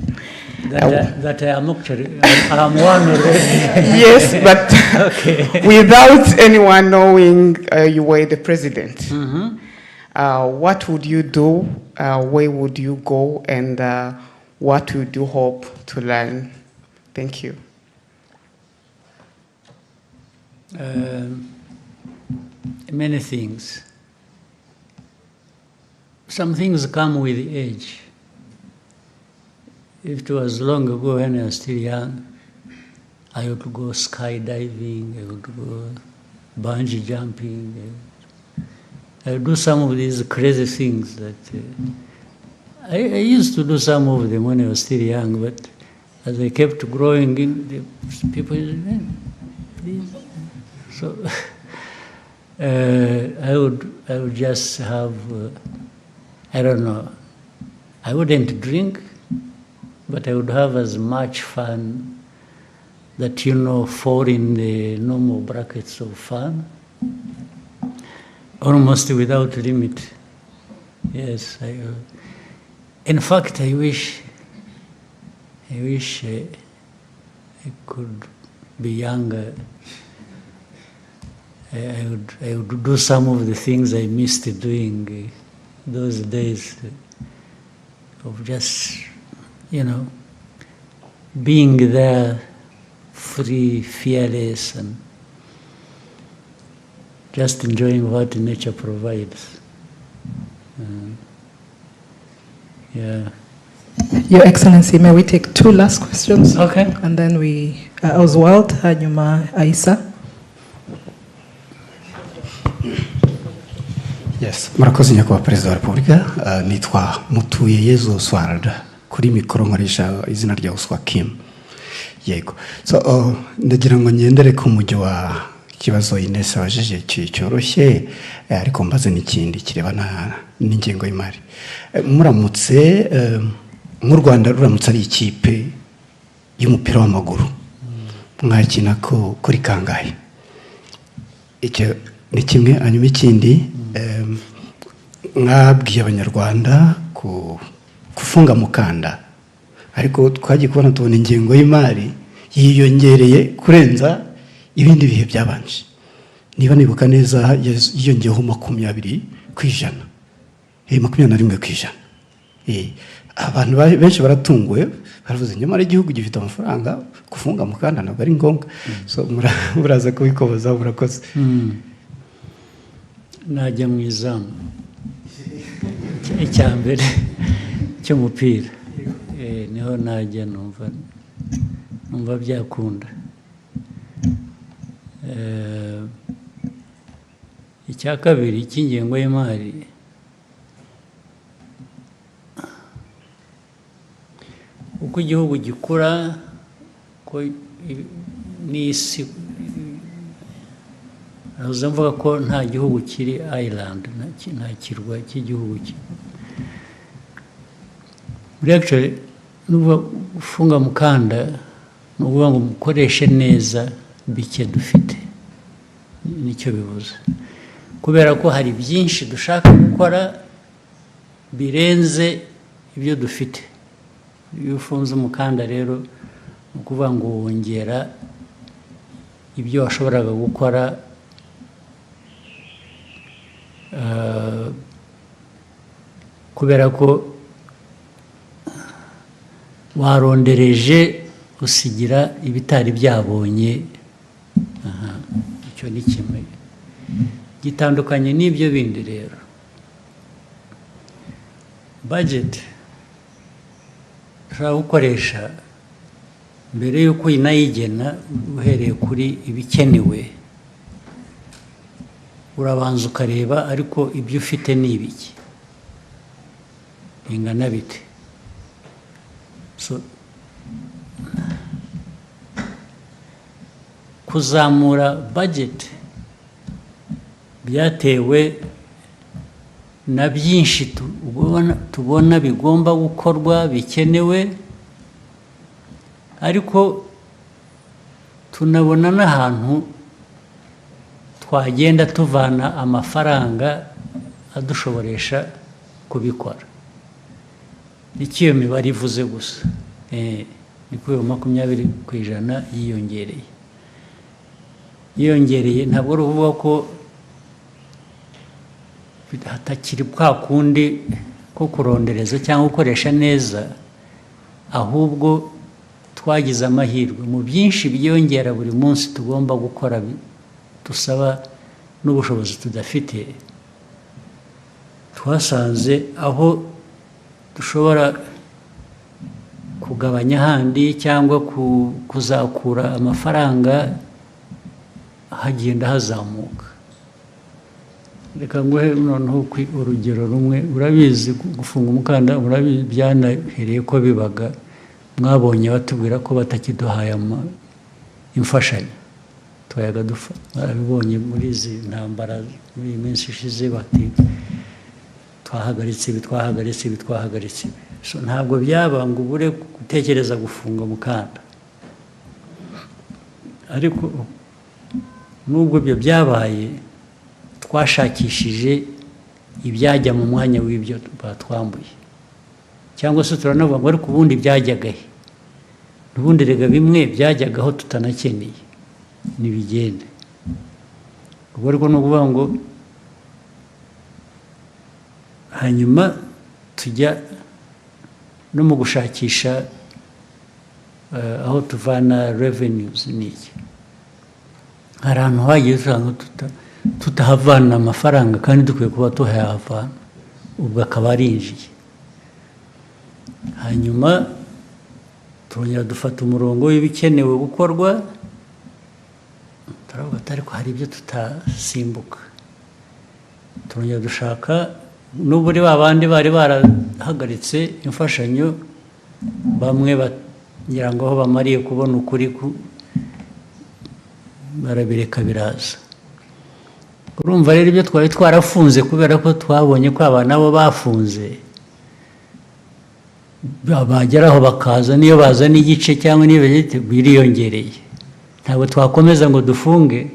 that I am actually, I'm one already. Yes, but okay. Without anyone knowing you were the president, what would you do? Where would you go? And what would you hope to learn? Thank you. Many things. Some things come with age. If it was long ago when I was still young, I would go skydiving, I would go bungee jumping. I would do some of these crazy things that I used to do some of them when I was still young, but as I kept growing, the people said, please. So I would just have, I don't know, I wouldn't drink, but I would have as much fun that, fall in the normal brackets of fun, almost without limit. Yes, in fact, I wish I could be younger. I would do some of the things I missed doing those days of just, being there, free, fearless, and just enjoying what nature provides. Yeah. Your Excellency, may we take two last questions? Okay. And then we, Oswald, hanyuma Aisa. Yes, murakoze nyakubahwa Perezida wa Repubulika, nitwa Mutuyeyezu Oswald, kuri mikoro nkoresha izina rya Oswa Kim. Yego. So, ndagira ngo ngendere ku mujyo wa kibazo Ines abajije cyoroshye, ariko mbaze n'ikindi kirebana n'ingengo y'imari. Muramutse mu Rwanda ruramutse ari ikipe y'umupira w'amaguru, mwakina ko kuri kangahe? Icyo ni kimwe. Hanyuma ikindi, mwabwiye abanyarwanda kufunga mukanda, ariko twagiye kubona tubona ingengo y'imari yiyongereye kurenza ibindi bihe byabanje. Niba nibuka neza yiyongeyeho 20%, 21%. abantu benshi baratunguwe baravuze nyamara igihugu gifite amafaranga gufunga mukanda ntabwo ari ngombwa so muraza kubikoboza murakoze najya mu izamu icya mbere cy'umupira niho najya numva byakunda icya kabiri cy'ingengo y'imari uko igihugu gikura ko n'isi nahoze mvuga ko nta gihugu kiri island nta kirwa cy'igihugu muri actually n'uvuga gufunga mukanda ni ukuvuga ngo mukoreshe neza bike dufite nicyo bivuze kubera ko hari byinshi dushaka gukora birenze ibyo dufite iyo ufunze umukanda rero ni ukuvuga ngo wongera ibyo washoboraga gukora kubera ko warondereje usigira ibitari byabonye icyo ni kimwe gitandukanye n'ibyo bindi rero budget ushobora gukoresha mbere y'uko unayigena uhereye kuri ibikenewe urabanza ukareba ariko ibyo ufite ni ibiki bingana bite kuzamura budget byatewe na byinshi tubona bigomba gukorwa bikenewe ariko tunabona n'ahantu twagenda tuvana amafaranga adushoboresha kubikora nicyo iyo mibare ivuze gusa ni kuri 20% yiyongereye ntabwo ari ukuvuga ko hatakiri kwa kundi ko kurondereza cyangwa gukoresha neza ahubwo twagize amahirwe mu byinshi byiyongera buri munsi tugomba gukora dusaba n'ubushobozi tudafite twasanze aho dushobora kugabanya ahandi cyangwa kuzakura amafaranga hagenda hazamuka reka nguhe noneho urugero rumwe urabizi gufunga umukanda urabizi byanahereye ko bibaga mwabonye batubwira ko batakiduhaye imfashanyo twayaga dupfa barabibonye muri izi ntambara muri iyi minsi ishize bati twahagaritse ibi ntabwo byaba ngo ubure gutekereza gufunga umukanda ariko nubwo ibyo byabaye twashakishije ibyajya mu mwanya w'ibyo batwambuye cyangwa se turanavuga ngo ariko ubundi byajyagahe ubundi rega bimwe byajyagaho tutanakeneye ntibigende ubwo ariko ni ukuvuga ngo hanyuma tujya no mu gushakisha aho tuvana revenues n'iki hari ahantu hagiye usanga tutahavana amafaranga kandi dukwiye kuba tuhayahavana ubwo akaba arinjiye hanyuma turongera dufata umurongo w'ibikenewe gukorwa turavuga ariko hari ibyo tutasimbuka turongera dushaka n'uburi babandi bari barahagaritse imfashanyo bamwe bagira ngo aho bamariye kubona ukuri barabireka biraza urumva rero ibyo twari twarafunze kubera ko twabonye ko aba nabo bafunze bageraho bakaza niyo bazana igice cyangwa niyo biriyongereye ntabwo twakomeza ngo dufunge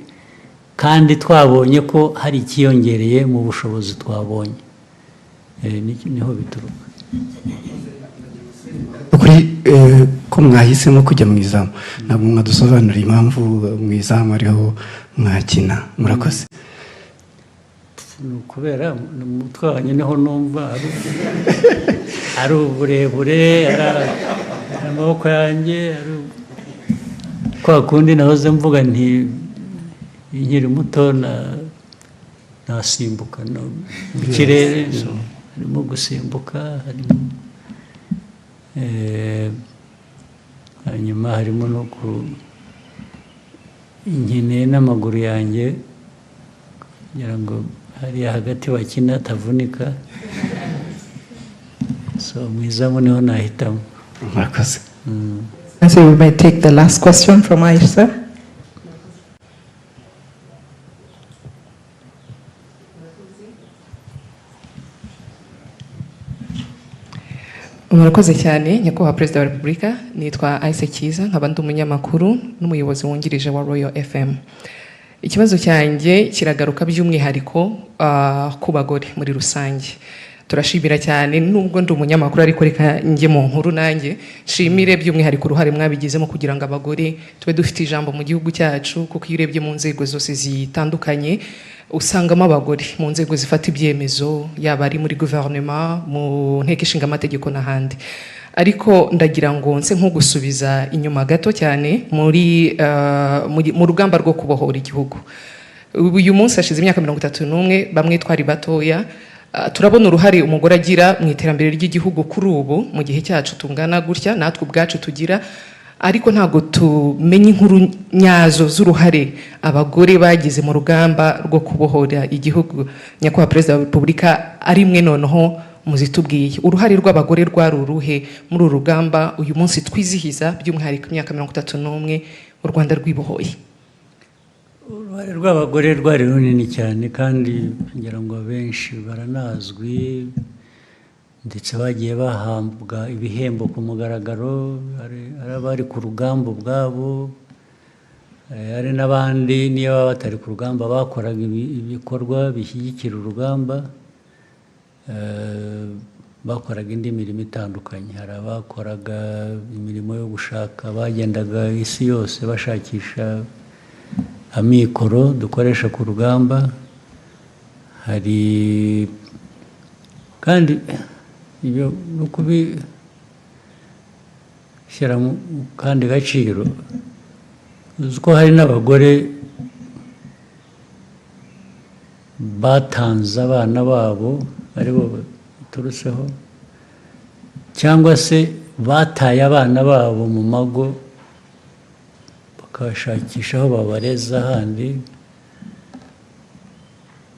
kandi twabonye ko hari ikiyongereye mu bushobozi twabonye niho bituruka kuri ko mwahisemo kujya mu izamu ntabwo mwadusobanurira impamvu mu izamu ariho mwakina murakoze kubera umutwe wanjye niho numva ari uburebure, ari amaboko yanjye, kwa kundi nahoze mvuga nti nkiri muto nasimbuka no mu kirere, harimo gusimbuka, harimo hanyuma harimo no nkeneye n'amaguru yanjye kugira ngo hariya hagati bakina atavunika, so mu izamu niho nahitamo. Murakoze. So we might take the last question from Aisha. Murakoze cyane nyakubahwa Perezida wa Repubulika, nitwa Aise Kiza, nkaba ndi umunyamakuru n'umuyobozi wungirije wa Royal FM. Ikibazo cyanjye kiragaruka by'umwihariko ku bagore muri rusange. Turashimira cyane nubwo ndi umunyamakuru ariko reka njye mu nkuru nanjye shimire by'umwihariko uruhare mwabigizemo kugira ngo abagore tube dufite ijambo mu gihugu cyacu, kuko iyo urebye mu nzego zose zitandukanye usangamo abagore mu nzego zifata ibyemezo, yaba ari muri guverinoma, mu nteko ishinga amategeko n'ahandi. Ariko ndagira ngo nse nk'ugusubiza inyuma gato cyane mu rugamba rwo kubohora igihugu. Uyu munsi hashize imyaka 31, bamwe twari batoya, turabona uruhare umugore agira mu iterambere ry'igihugu kuri ubu mu gihe cyacu tungana gutya, natwe ubwacu tugira, ariko ntago tumenye inkuru nyazo z'uruhare abagore bagize mu rugamba rwo kubohora igihugu. Nyakubahwa Perezida wa Repubulika, ari mwe noneho muzitubwiye uruhare rw'abagore rwari uruhe muri uru rugamba uyu munsi twizihiza by'umwihariko imyaka 31 u Rwanda rwibohoye? Uruhare rw'abagore rwari runini cyane kandi ngira ngo abenshi baranazwi, ndetse bagiye bahambwa ibihembo ku mugaragaro, ari abari ku rugamba ubwabo, hari n'abandi niyo baba batari ku rugamba bakoraga ibikorwa bishyigikira urugamba, bakoraga indi mirimo itandukanye. Hari abakoraga imirimo yo gushaka, bagendaga isi yose bashakisha amikoro dukoresha ku rugamba. Hari kandi ibyo no kubishyira mu kandi gaciro, uziko hari n'abagore batanze abana babo aribo baturutseho, cyangwa se bataye abana babo mu mago bakabashakisha aho babareza ahandi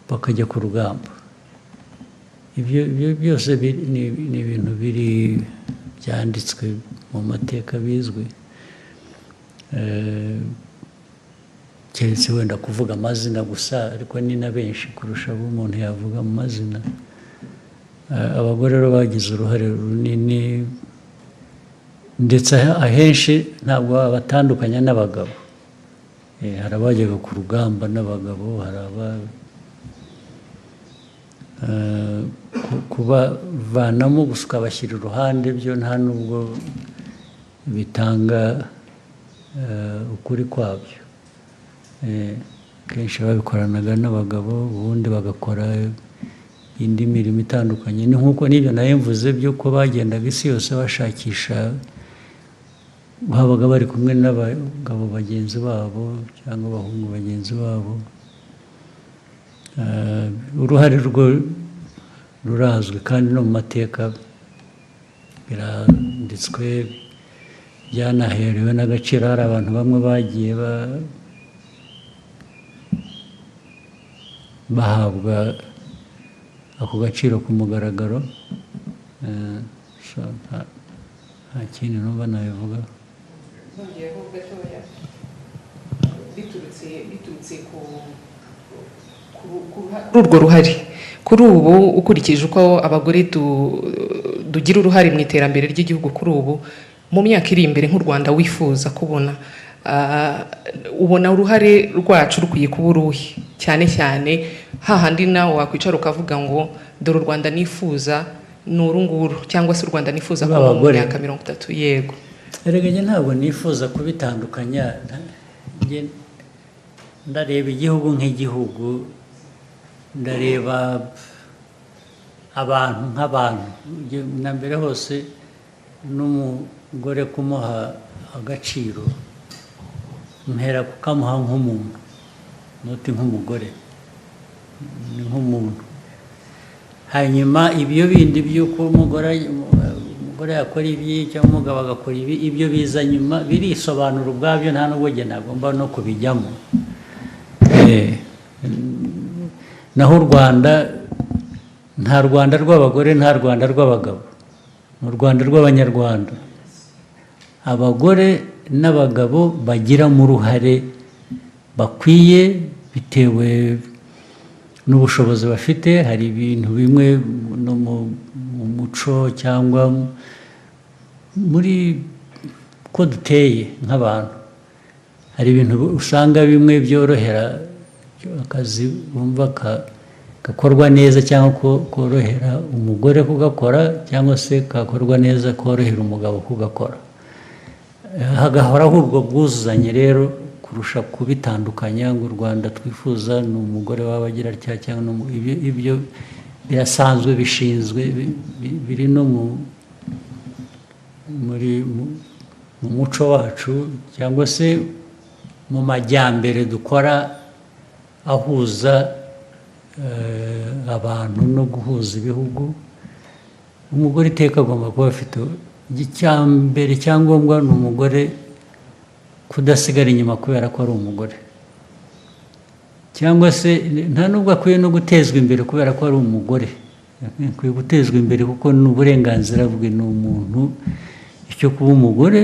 bakajya ku rugamba. Ibyo byose ni ibintu biri byanditswe mu mateka bizwi, keretse wenda kuvuga amazina gusa, ariko ni na benshi kurusha abo umuntu yavuga mu mazina. Abagore rero bagize uruhare runini, ndetse ahenshi ntabwo batandukanya n'abagabo. Hari abajyaga ku rugamba n'abagabo, hari kubavanamo gusa ukabashyira iruhande, byo nta nubwo bitanga ukuri kwabyo. Kenshi babikoranaga n'abagabo, ubundi bagakora indi mirimo itandukanye. Ni nk'uko n'ibyo nayo mvuze by'uko bagendaga isi yose bashakisha, babaga bari kumwe n'abagabo bagenzi babo cyangwa abahungu bagenzi babo. Uruhare rwo rurazwi kandi no mu mateka biranditswe, byanaherewe n'agaciro. Hari abantu bamwe bagiye bahabwa ako gaciro ku mugaragaro. Nta kindi numva nabivuga. Biturutse kuri urwo ruhare, kuri ubu ukurikije uko abagore dugira uruhare mu iterambere ry'igihugu kuri ubu, mu myaka iri imbere nk'u Rwanda wifuza kubona, ubona uruhare rwacu rukwiye kuba uruhe? Cyane cyane hahandi nawe wakwicara ukavuga ngo dore u Rwanda nifuza ni uru nguru, cyangwa se u Rwanda nifuza kuba mu myaka 30. Yego, erega njye ntabwo nifuza kubitandukanya. Ndareba igihugu nk'igihugu, ndareba abantu nk'abantu na mbere hose n'umugore kumuha agaciro mpera kukamuha nk'umuntu noti nk'umugore ni nk'umuntu hanyuma ibyo bindi by'uko umugore yakora ibi cyangwa umugabo agakora ibi ibyo biza nyuma birisobanura ubwabyo nta n'ubwo njye nagomba no kubijyamo naho u Rwanda nta Rwanda rw'abagore nta Rwanda rw'abagabo ni u Rwanda rw'abanyarwanda abagore n'abagabo bagiramo uruhare bakwiye bitewe n'ubushobozi bafite hari ibintu bimwe no mu muco cyangwa muri ko duteye nk'abantu hari ibintu usanga bimwe byorohera akazi bumva gakorwa neza cyangwa korohera umugore kugakora cyangwa se kakorwa neza korohera umugabo kugakora hagahoraho ubwo bwuzuzanye rero kurusha kubitandukanya ngo u Rwanda twifuza ni umugore waba agira atya cyangwa ibyo birasanzwe bishinzwe biri no mu muco wacu cyangwa se mu majyambere dukora ahuza abantu no guhuza ibihugu umugore iteka agomba kuba afite icyambere cyangombwa ni umugore kudasigara inyuma kubera ko ari umugore cyangwa se nta nubwo akwiye no gutezwa imbere kubera ko ari umugore akwiye gutezwa imbere kuko ni uburenganzira bwe ni umuntu icyo kuba umugore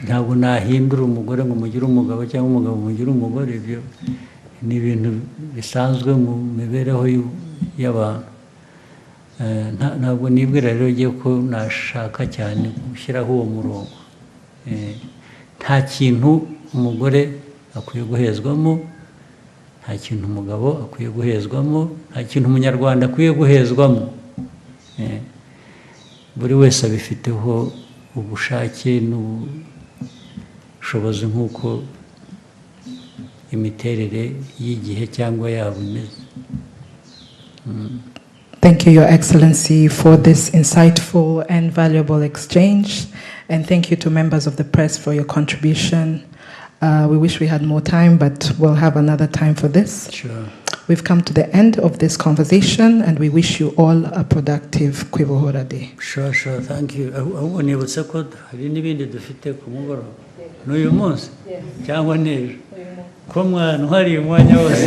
ntabwo nahindura umugore ngo mugire umugabo cyangwa umugabo mugire umugore ibyo ni ibintu bisanzwe mu mibereho y'abantu ntabwo nibwira rero ngiye ko nashaka cyane gushyiraho uwo murongo nta kintu umugore akwiye guhezwamo nta kintu umugabo akwiye guhezwamo nta kintu umunyarwanda akwiye guhezwamo buri wese abifiteho ubushake n'ubushobozi nk'uko imiterere y'igihe cyangwa yabo imeze. Thank you, Your Excellency, for this insightful and valuable exchange. And thank you to members of the press for your contribution. We wish we had more time, but we'll have another time for this. Sure. We've come to the end of this conversation, and we wish you all a productive Kwibohora Day. Sure, thank you. Ahubwo nibutse ko hari n'ibindi dufite ku mugoroba n'uyu munsi cyangwa n'ejo ko mwana uhari umwanya wose